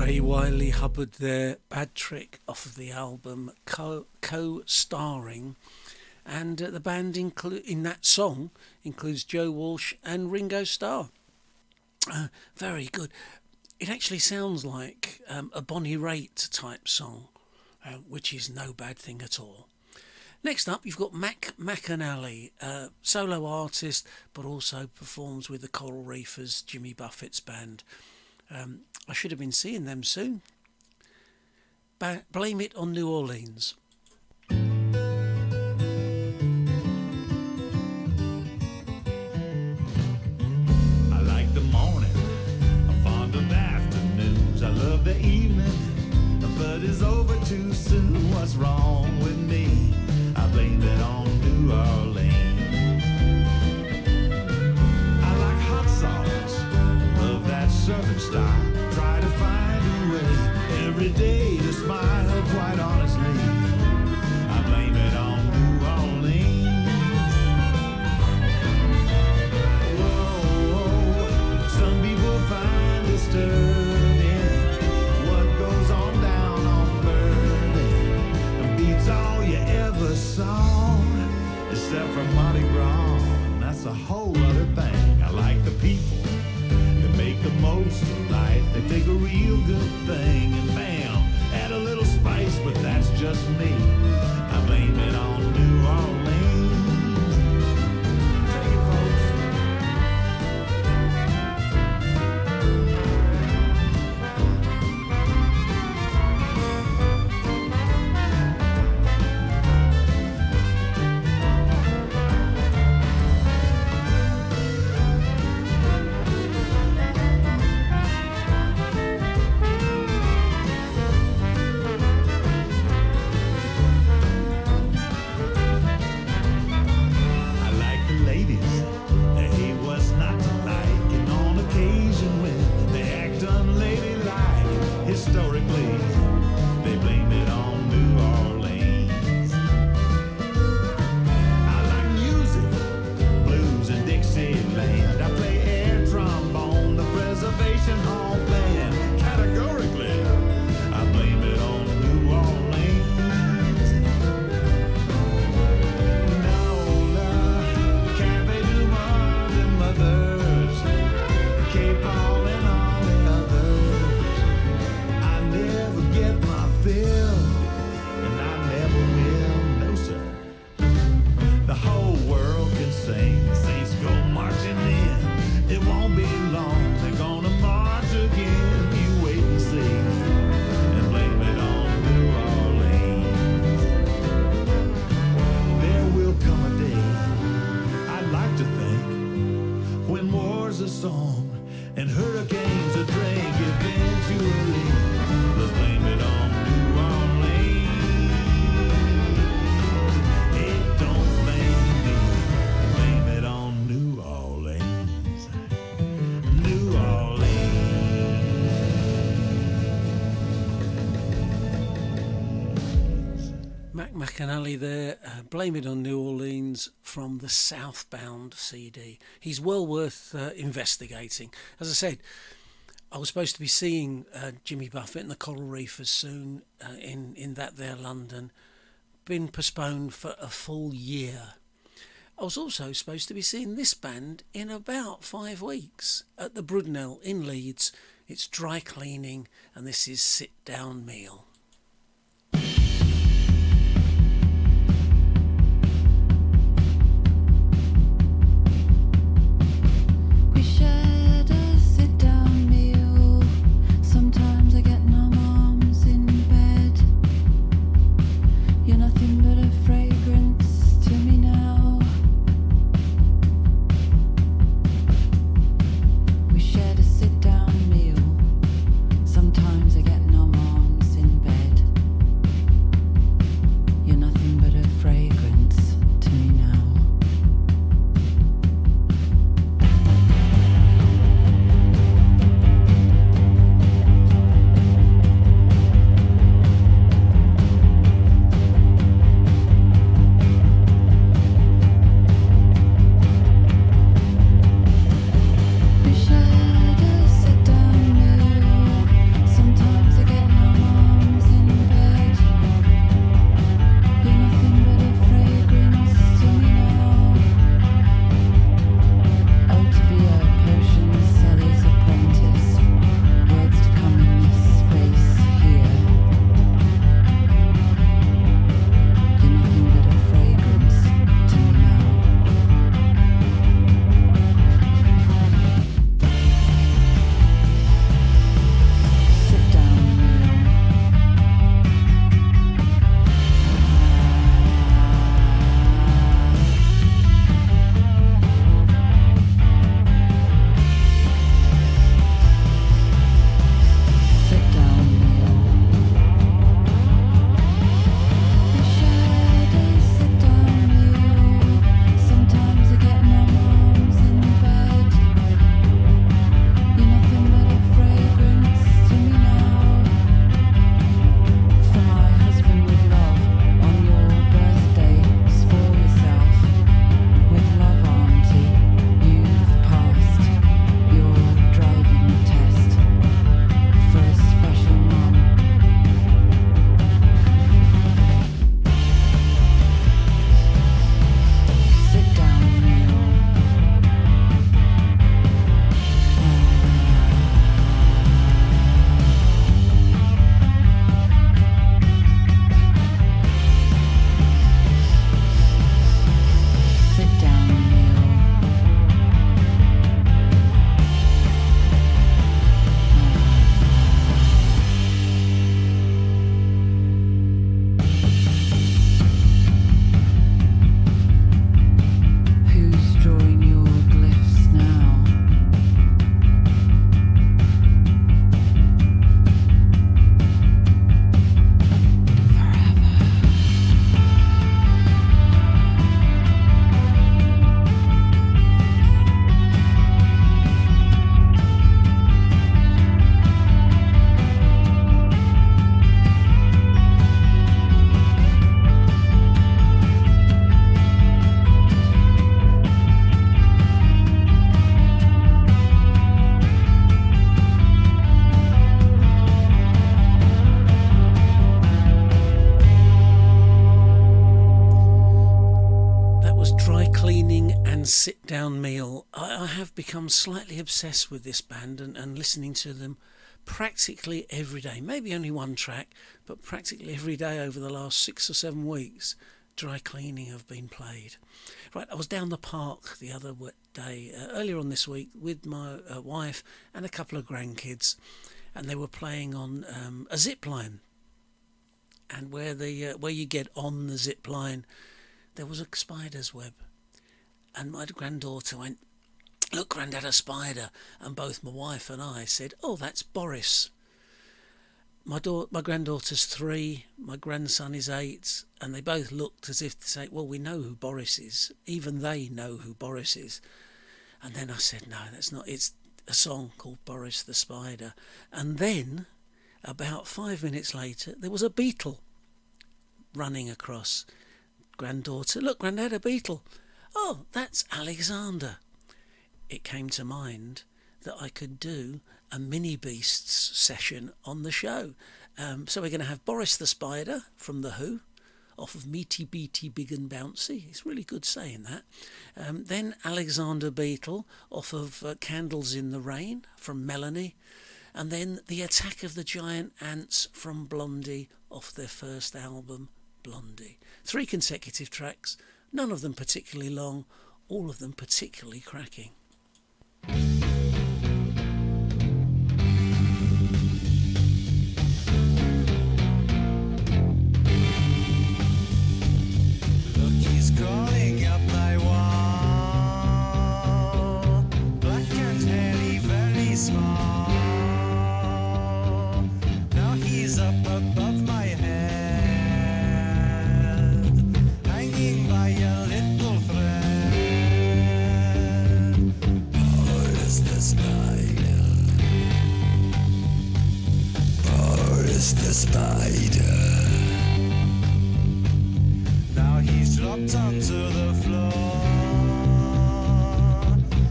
Ray Wiley Hubbard there, Bad Trick, off of the album Co-Starring, and the band in that song includes Joe Walsh and Ringo Starr. Very good. It actually sounds like a Bonnie Raitt type song, which is no bad thing at all. Next up, you've got Mac McAnally, solo artist, but also performs with the Coral Reefers, Jimmy Buffett's band. I should have been seeing them soon. Blame It on New Orleans. I like the morning, I'm fond of afternoons. I love the evening, but it's over too soon. What's wrong with me? I blame it on New Orleans. I like hot sauce, love that southern style. Try to find a way every day to smile, quite honestly. I blame it on New Orleans. Whoa, some people find disturbing what goes on down on Burning. Beats all you ever saw, except for Mardi Gras. That's a whole other thing. I like the people that make the most of life. They take a real good thing and bam, add a little spice, but that's just me. I blame it on New Orleans. Take it, folks. Historically, they blame it on New Orleans. I like music, blues and Dixieland. I play air trombone, the Preservation Hall band. Categorically, I blame it on New Orleans. Nola, Cafe du Monde and Mothers, Cape Paul and all the others. Never get my fill, and I never will, no sir. The whole world can sing, the saints go marching in. It won't be long, they're gonna march again. You wait and see, and blame it on New Orleans. There will come a day, I'd like to think, when war's a song and hurricanes a drink eventually. Let's blame it on New Orleans. It don't blame me. Blame it on New Orleans. New Orleans. Mac McAnally there, Blame It on New Orleans from the Southbound CD. He's well worth investigating. As I said, I was supposed to be seeing Jimmy Buffett and the Coral Reefers soon in that there London. Been postponed for a full year. I was also supposed to be seeing this band in about 5 weeks at the Brudnell in Leeds. It's Dry Cleaning, and this is Sit Down Meal. We shared a sit-down meal. Sometimes I get numb arms in bed. You're nothing but a fragrance to me now. We shared a sit-down meal. Sometimes I get numb arms in bed. weekend sit-down meal. I have become slightly obsessed with this band and listening to them practically every day. Maybe only one track, but practically every day over the last 6 or 7 weeks. Dry Cleaning have been played. Right, I was down the park the other day, earlier on this week, with my wife and a couple of grandkids, and they were playing on a zip line. And where you get on the zip line, there was a spider's web. And my granddaughter went, "Look, Grandad, a spider." And both my wife and I said, "Oh, that's Boris." My granddaughter's 3, my grandson is 8, and they both looked as if to say, "Well, we know who Boris is." Even they know who Boris is. And then I said, "No, that's not. It's a song called Boris the Spider." And then, about 5 minutes later, there was a beetle running across. Granddaughter, "Look, Grandad, a beetle." "Oh, that's Alexander." It came to mind that I could do a Mini Beasts session on the show. So we're going to have Boris the Spider from The Who, off of Meaty Beaty Big and Bouncy. It's really good saying that. Then Alexander Beetle off of Candles in the Rain from Melanie. And then The Attack of the Giant Ants from Blondie off their first album, Blondie. 3 consecutive tracks, none of them particularly long, all of them particularly cracking. Crawling up my wall, black and hairy, very small. Now he's up above my head, hanging by a little thread. Boris the spider, Boris the spider. Now he's dropped onto the floor,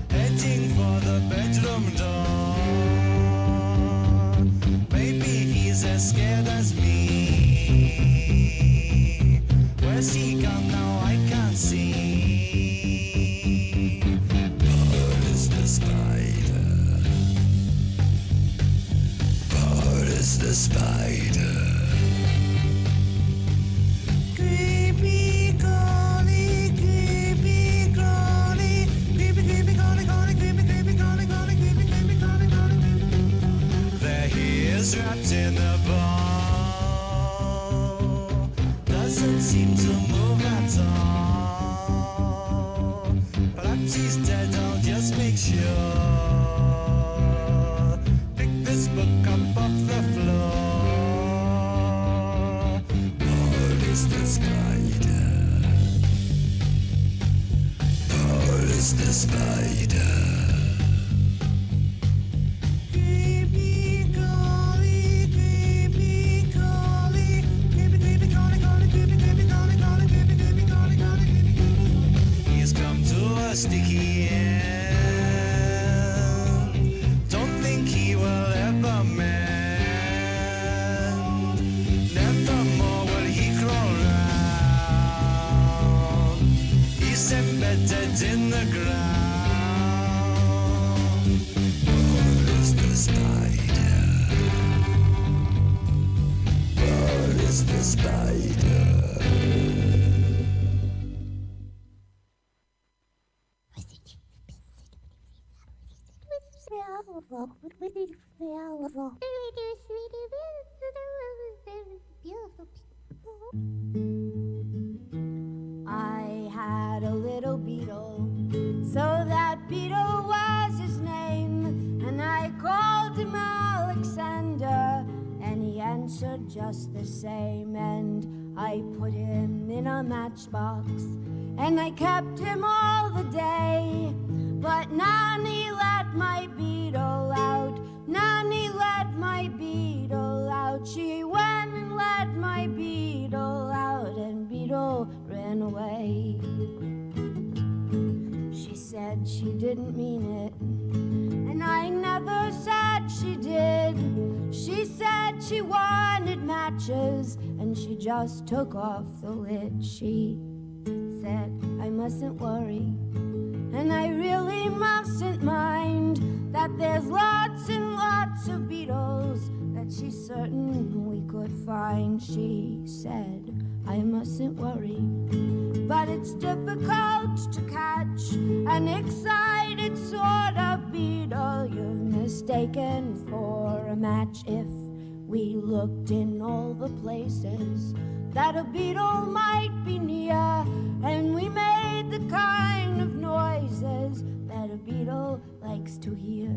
heading for the bedroom door. Maybe he's as scared as me. Where's he gone now? I can't see. Boris the spider, Boris the spider. Creepy crawly, creepy crawly, creepy creepy crawly, crawly, creepy creepy crawly, crawly, creepy creepy crawly, crawly. There he is, wrapped in a ball. Doesn't seem to move at all. Perhaps he's dead, I'll just make sure. Pick this book up off the floor. Boris the spider, Boris the spider. Creepy crawly, creepy crawly, creepy creepy crawly, crawly, creepy creepy crawly, crawly, creepy creepy crawly, crawly, creepy creepy. He's come to a sticky end. Don't think he will ever mend. Nevermore will he crawl round. He's embedded in the ground. Boris the spider, Boris the spider. I had a little beetle, so that beetle was his name, and I called him Alexander, and he answered just the same, and I put him in a matchbox, and I kept him all the day, but Nanny let my beetle out, Nanny let my beetle out, she went and let my beetle out, and beetle ran away. She said she didn't mean it, and I never said she did. She said she wanted matches, and she just took off the lid. She said I mustn't worry, And I really mustn't mind that there's lots and lots of Beatles that she's certain we could find. She said I mustn't worry, but it's difficult to catch an excited sort of beetle. You're mistaken for a match. If we looked in all the places that a beetle might be near, and we made the kind of noises that a beetle likes to hear.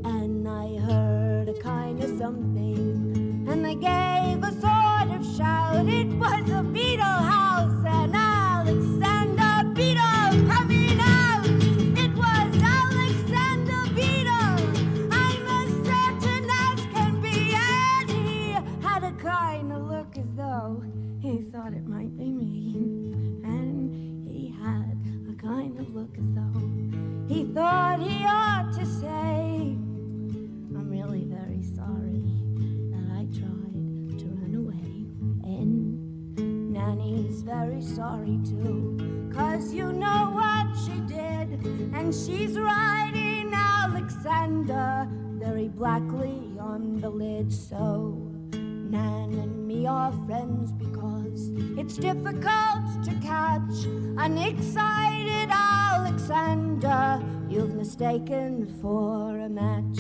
And I heard a kind of something, and I gave a sort of shout. It was a beetle house, and Alexander Beetle coming out. It was Alexander Beetle, I'm as certain as can be. And he had a kind of look as though he thought it might be me. And he had a kind of look as though he thought he ought to say, I'm really very sorry that I tried to run away. And Nanny's very sorry too, 'cause you know what she did. And she's writing Alexander very blackly on the lid. So Nan and me are friends because it's difficult to catch an excited Alexander you've mistaken for a match.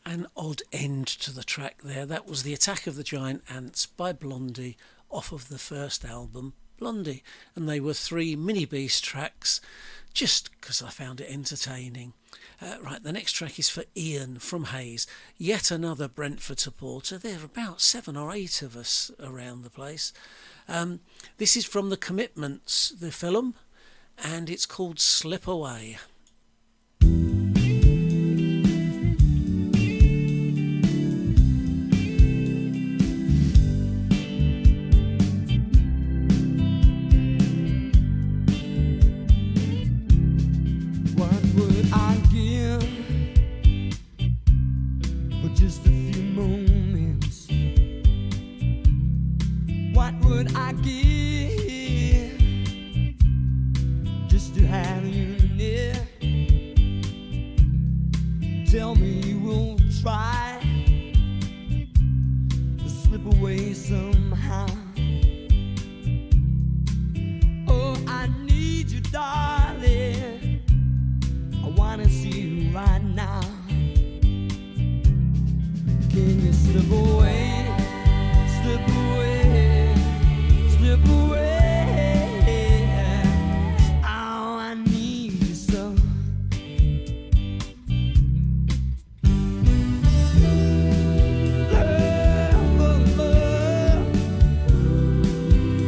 An odd end to the track there. That was The Attack of the Giant Ants by Blondie off of the first album, Blondie. And they were 3 Mini Beast tracks just because I found it entertaining. Right, the next track is for Ian from Hayes, yet another Brentford supporter. There are about 7 or 8 of us around the place. This is from The Commitments, the film, and it's called Slip Away. What would I give for just a few moments? What would I give just to have you near? Tell me you won't try to slip away somehow. Oh, I need you, darling. I wanna see you right now. Can you slip away, slip away, slip away? Oh, I need you so.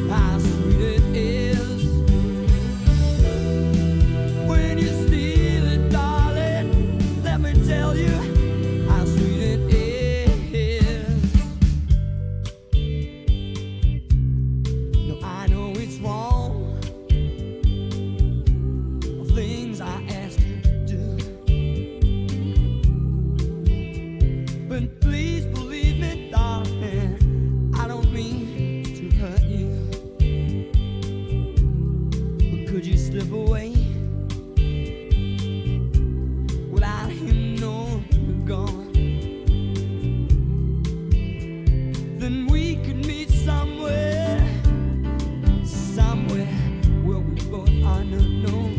How sweet it is when you steal it, darling. Let me tell you how sweet it is. No, I know it's wrong, the things I asked you to do, but please believe me, darling, I don't mean to hurt you. But could you slip away without him knowing you're gone? Then we could meet somewhere, somewhere where we both are not known.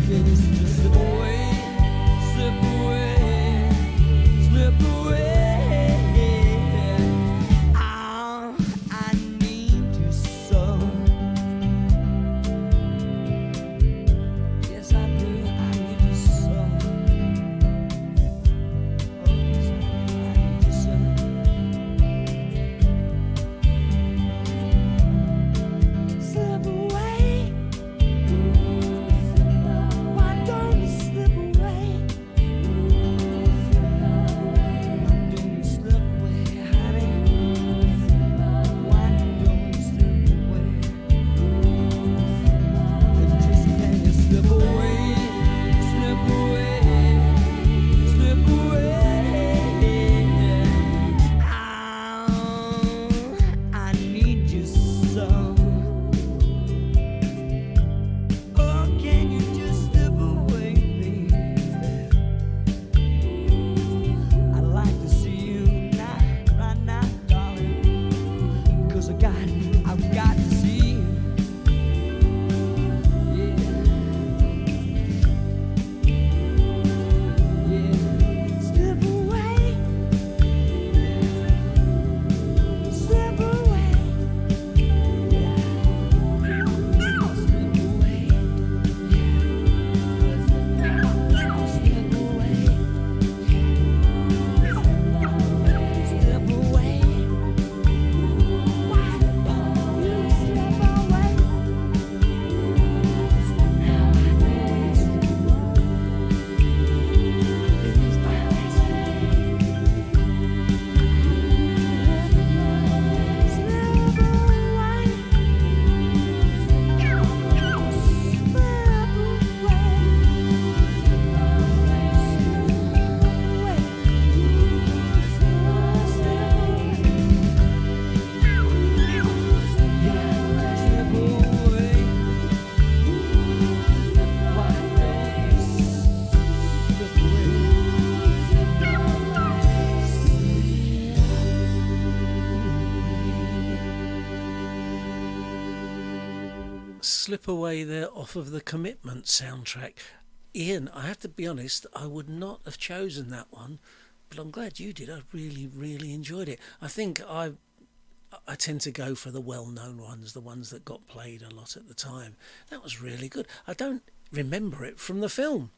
Can you just slip away, slip away, slip away? Oh, I need you so. Yes, I do. I need you so. Oh, yes, I do. I need you so. Slip away. Why don't you slip away? Why don't you slip away, honey? Why don't you slip away? Just can you slip away, slip away, slip away? Oh, I need you so. Oh, can you just slip away, baby? I'd like to see you now, right now, darling. 'Cause I've got to see you. Yeah. Yeah. Slip away. Slip away. Yeah. Slip away. Slip away. Slip away. Why don't you slip away? Now I know it's you. This is my last name. Slip away. Slip Away there off of the Commitment soundtrack. Ian, I have to be honest, I would not have chosen that one, but I'm glad you did. I really, really enjoyed it. I think I tend to go for the well-known ones, the ones that got played a lot at the time. That was really good. I don't remember it from the film,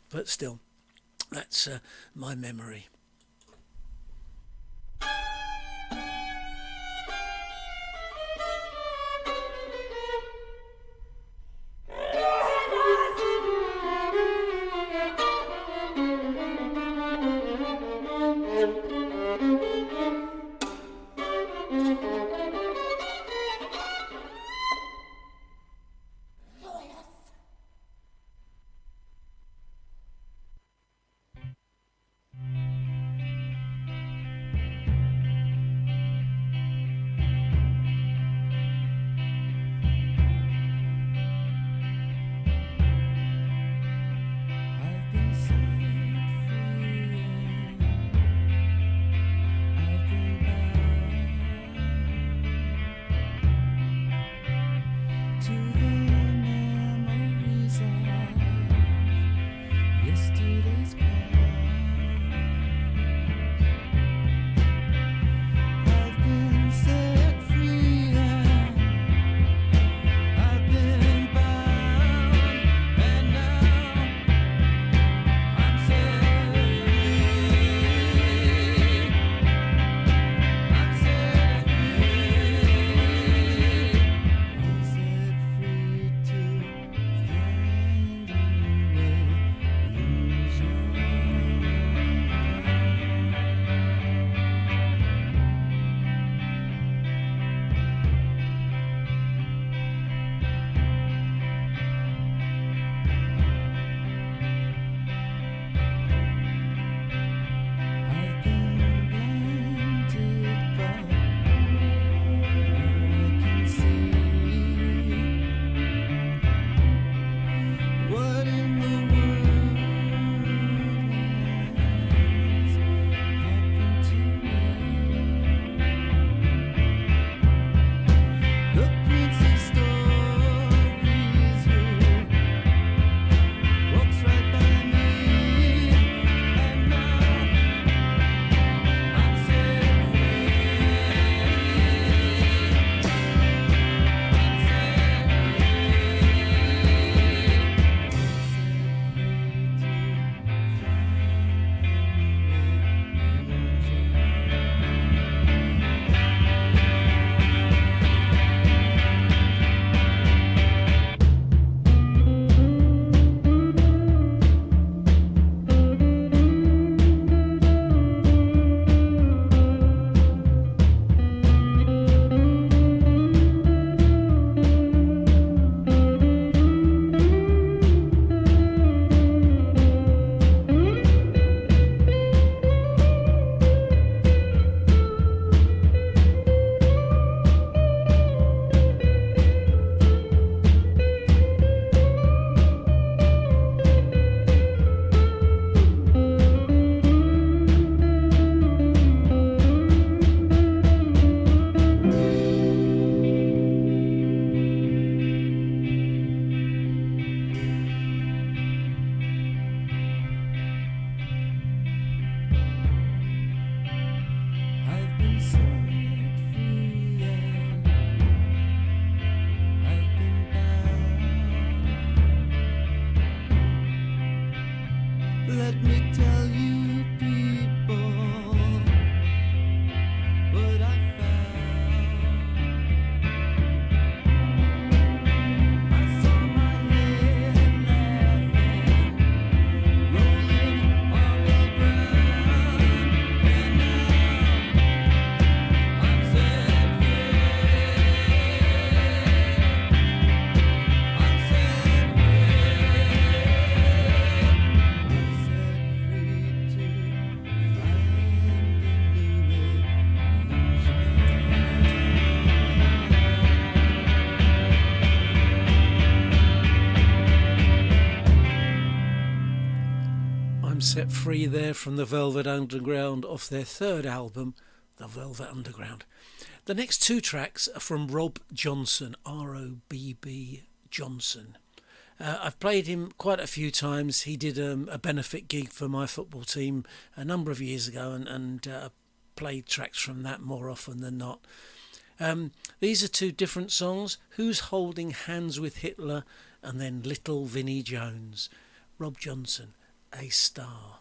but still, that's my memory. Set Free there from the Velvet Underground off their third album, The Velvet Underground. The next two tracks are from Rob Johnson, R-O-B-B Johnson, I've played him quite a few times. He did a benefit gig for my football team a number of years ago, and played tracks from that more often than not. These are two different songs. Who's Holding Hands with Hitler? And then Little Vinnie Jones. Rob Johnson, A Star.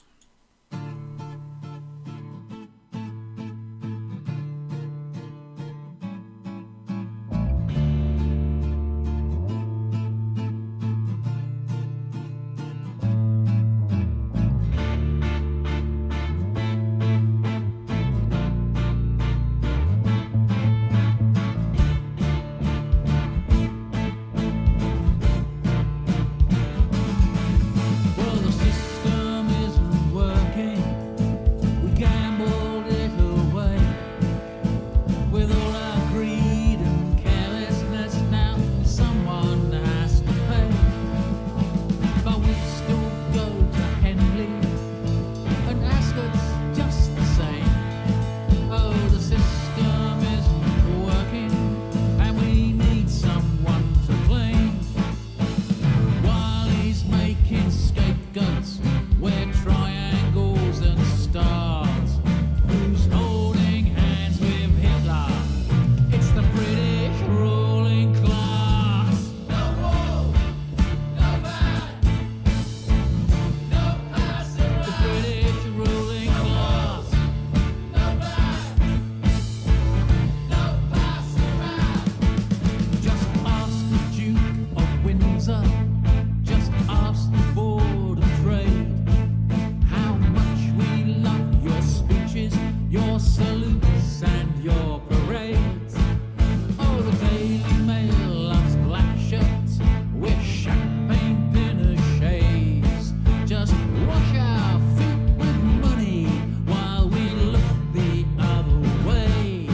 Well, the system isn't working. We gambled it away. With all our greed and carelessness, now someone has to pay. But we still go to Henley and Ascot's just the same. Oh, the system isn't working, and we need someone to blame. While he's making scapegoats, we're triangles and stars. Who's holding hands with Hitler? It's the British ruling class. No war, no man, no passer. The British ruling class. No man, no passer. Just ask the Duke of Windsor. Just ask the Board of Trade how much we love your speeches, your salutes and your parades. Oh, the Daily Mail loves black shirts with champagne pinocchets. Just wash our feet with money while we look the other way.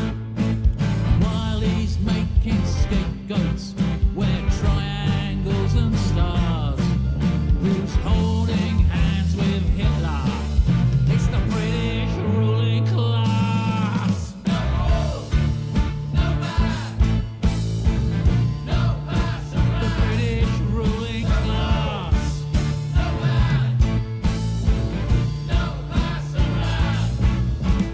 While he's making scapegoats, we're triangles and stars. Who's holding hands with Hitler? It's the British ruling class. No war, no man, no passer. The British ruling class. No man, no passer.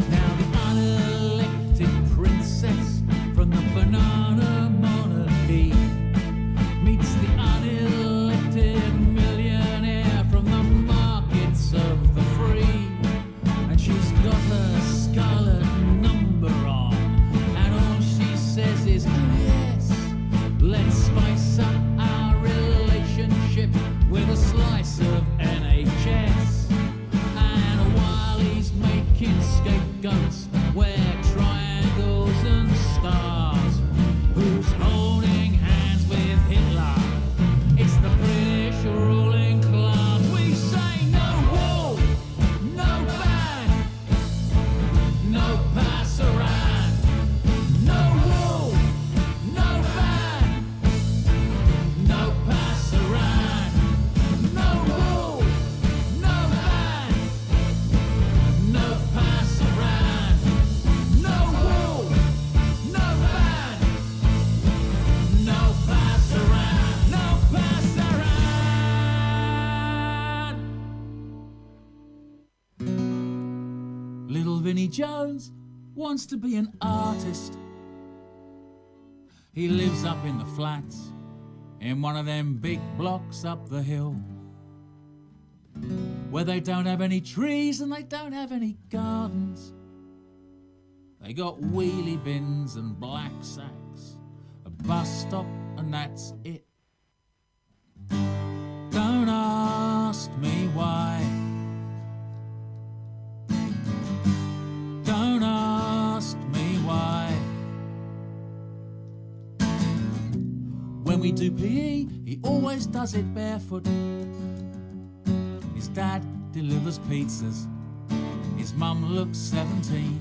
Now the unelected princess from the banana monarchy meets the unelected millionaire from the markets of the free. And she's got her scarlet number on, and all she says is, oh yes, let's spice up our relationship with a slice of NHS. And while he's making scapegoats, we're triangles and stars. Who's holding hands with Hitler? It's the British ruling class. We say no war, no ban, no pass around. No war, no ban, no pass around. No war, no ban, no pass around. No war, no ban, no pass around. No pass around. Little Vinnie Jones wants to be an artist. He lives up in the flats in one of them big blocks up the hill, where they don't have any trees and they don't have any gardens. They got wheelie bins and black sacks, a bus stop, and that's it. Don't ask me why. Don't ask me why. When we do PE, he always does it barefoot. His dad delivers pizzas. His mum looks 17.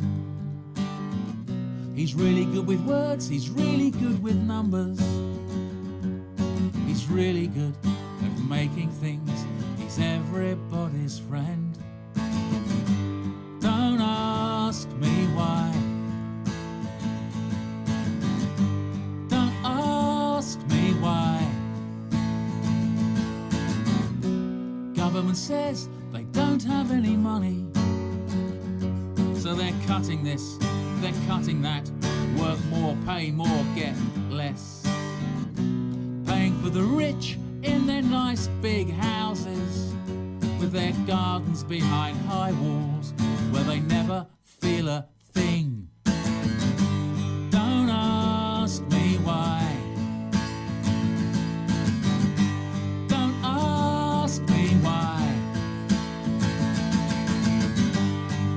He's really good with words, he's really good with numbers. He's really good at making things. He's everybody's friend. Don't ask me why. Don't ask me why. government says they don't have any money. So they're cutting this, they're cutting that. Work more, pay more, get less. Paying for the rich in their nice big houses, with their gardens behind high walls, where they never feel a thing. Don't ask me why. Don't ask me why.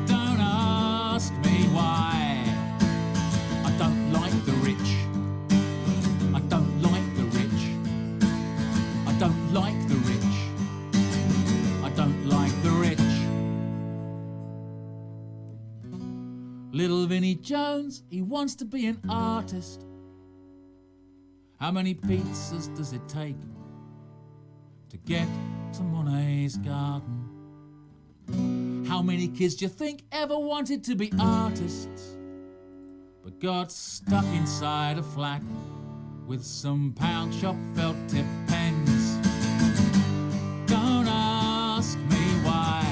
Don't ask me why. I don't like the rich. I don't like the rich. I don't like the rich. I don't like the rich. Little Vinnie Jones, he wants to be an artist. How many pizzas does it take to get to Monet's garden? How many kids do you think ever wanted to be artists, but got stuck inside a flat with some pound shop felt tip pens? Don't ask me why.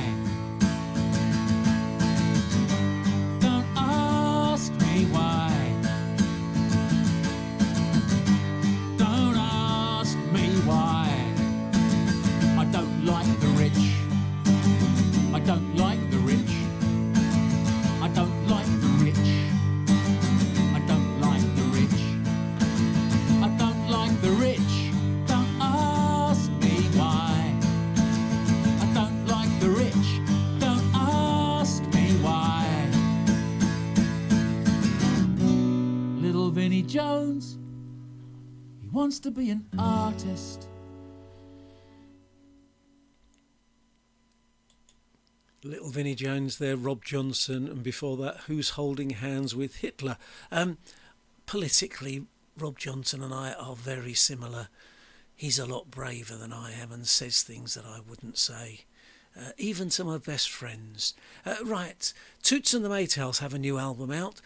Don't ask me why. Don't ask me why. I don't like the rich. I don't like the rich. I don't like the rich. I don't like the rich. I don't like the rich. Don't ask me why. I don't like the rich. Don't ask me why. Little Vinnie Jones, he wants to be an artist. Little Vinnie Jones there, Rob Johnson, and before that, Who's Holding Hands with Hitler? Politically, Rob Johnson and I are very similar. He's a lot braver than I am and says things that I wouldn't say, even to my best friends. Right, Toots and the Maytals have a new album out.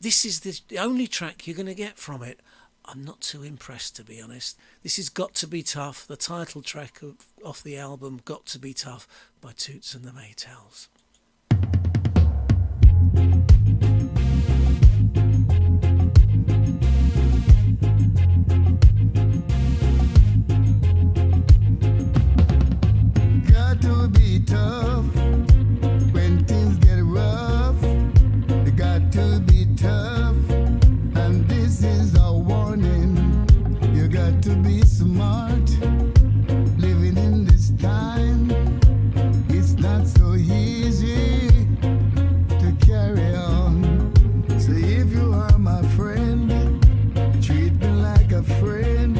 This is the only track you're going to get from it. I'm not too impressed, to be honest. This has Got to Be Tough, the title track off the album Got to Be Tough by Toots and the Maytals. Got to be tough when things get rough. You got to be tough, and this is a warning. You got to be smart. Living in this time, it's not so easy to carry on. So if you are my friend, treat me like a friend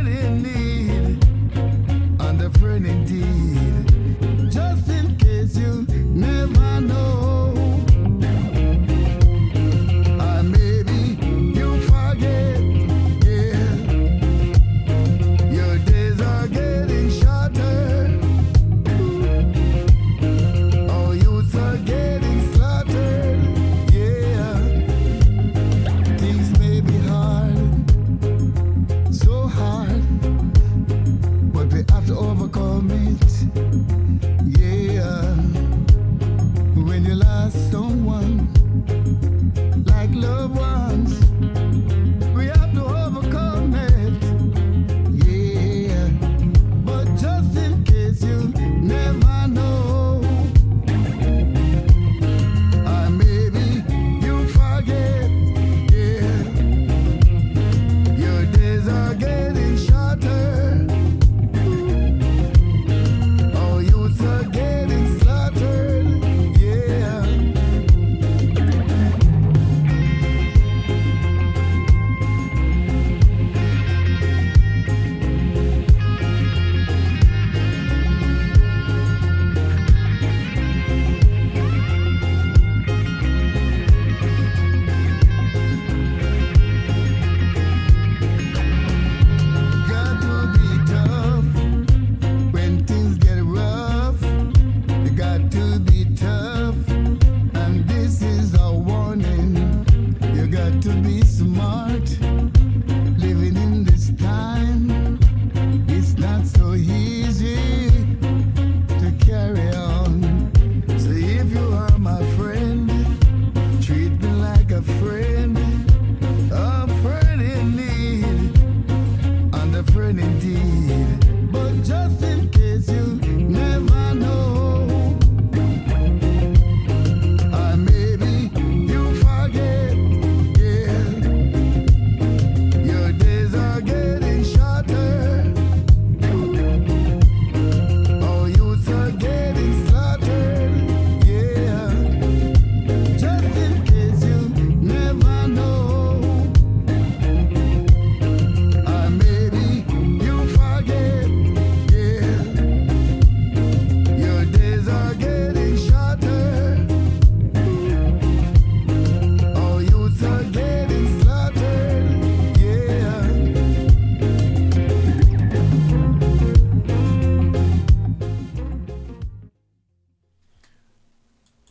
in need, and a friend indeed. Just in case you never know, or maybe you forget, yeah. Your days are getting shorter. Oh, youths are getting slaughtered, yeah. Things may be hard, so hard, but we have to overcome it, yeah. When you lost someone, like loved ones, we have to overcome it, yeah. But just in case you never know, or maybe you forget, yeah. Your days are getting shorter. Oh, youths are getting slaughtered, yeah.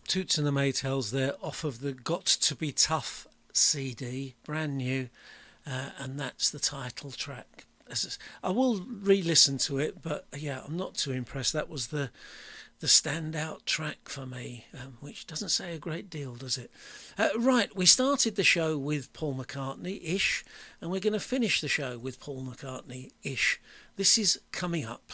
Toots and the Maytals there off of the Got to Be Tough CD, brand new, and that's the title track. I will re-listen to it, but yeah, I'm not too impressed. That was the standout track for me, which doesn't say a great deal, does it? Right, we started the show with Paul McCartney-ish, and we're going to finish the show with Paul McCartney-ish. This is Coming Up.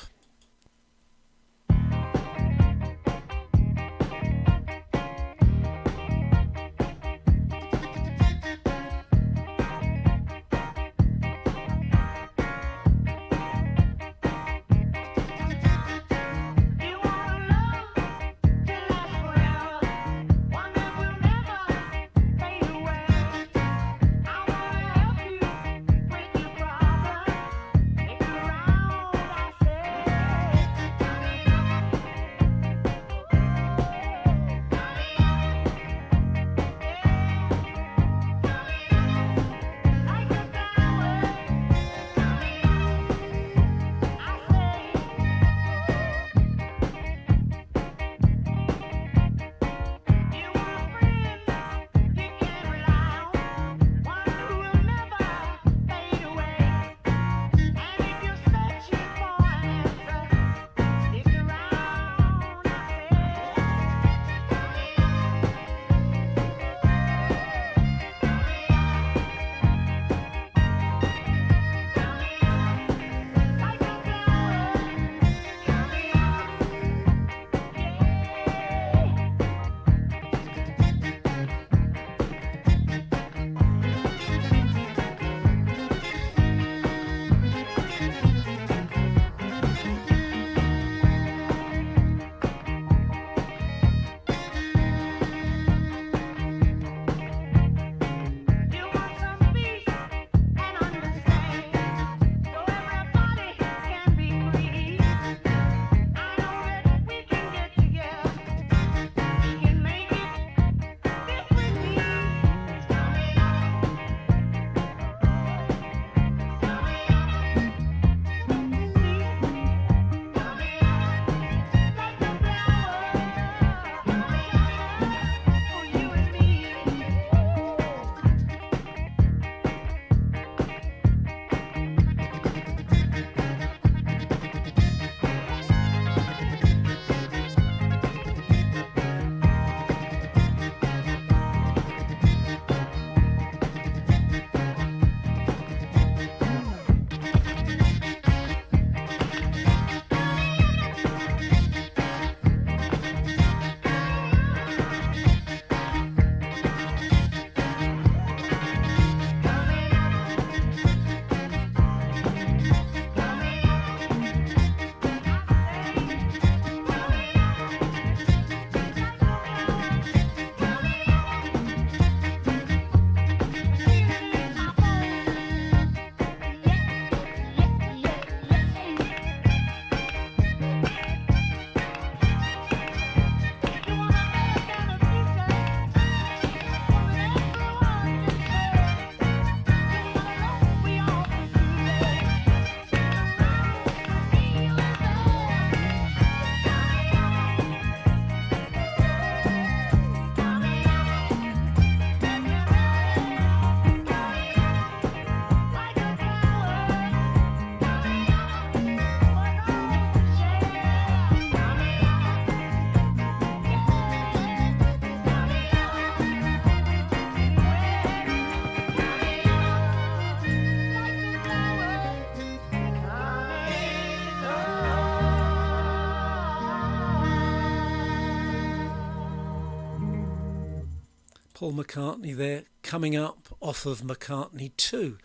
Paul McCartney there, coming up off of McCartney 2.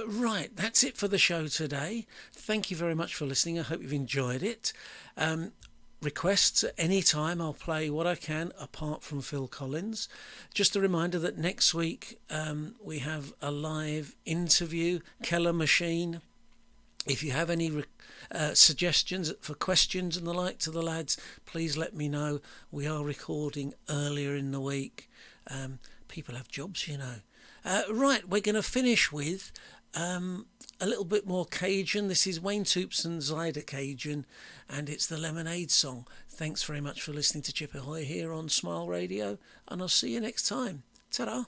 Right, that's it for the show today. Thank you very much for listening. I hope you've enjoyed it. Requests at any time, I'll play what I can apart from Phil Collins. Just a reminder that next week we have a live interview, Keller Machine. If you have any suggestions for questions and the like to the lads, please let me know. We are recording earlier in the week. People have jobs, you know. Right, we're going to finish with A little bit more Cajun. This is Wayne Toops and Zyda Cajun, and it's the Lemonade Song. Thanks very much for listening to Chipp Ahoy here on Smile Radio, and I'll see you next time. Ta-da!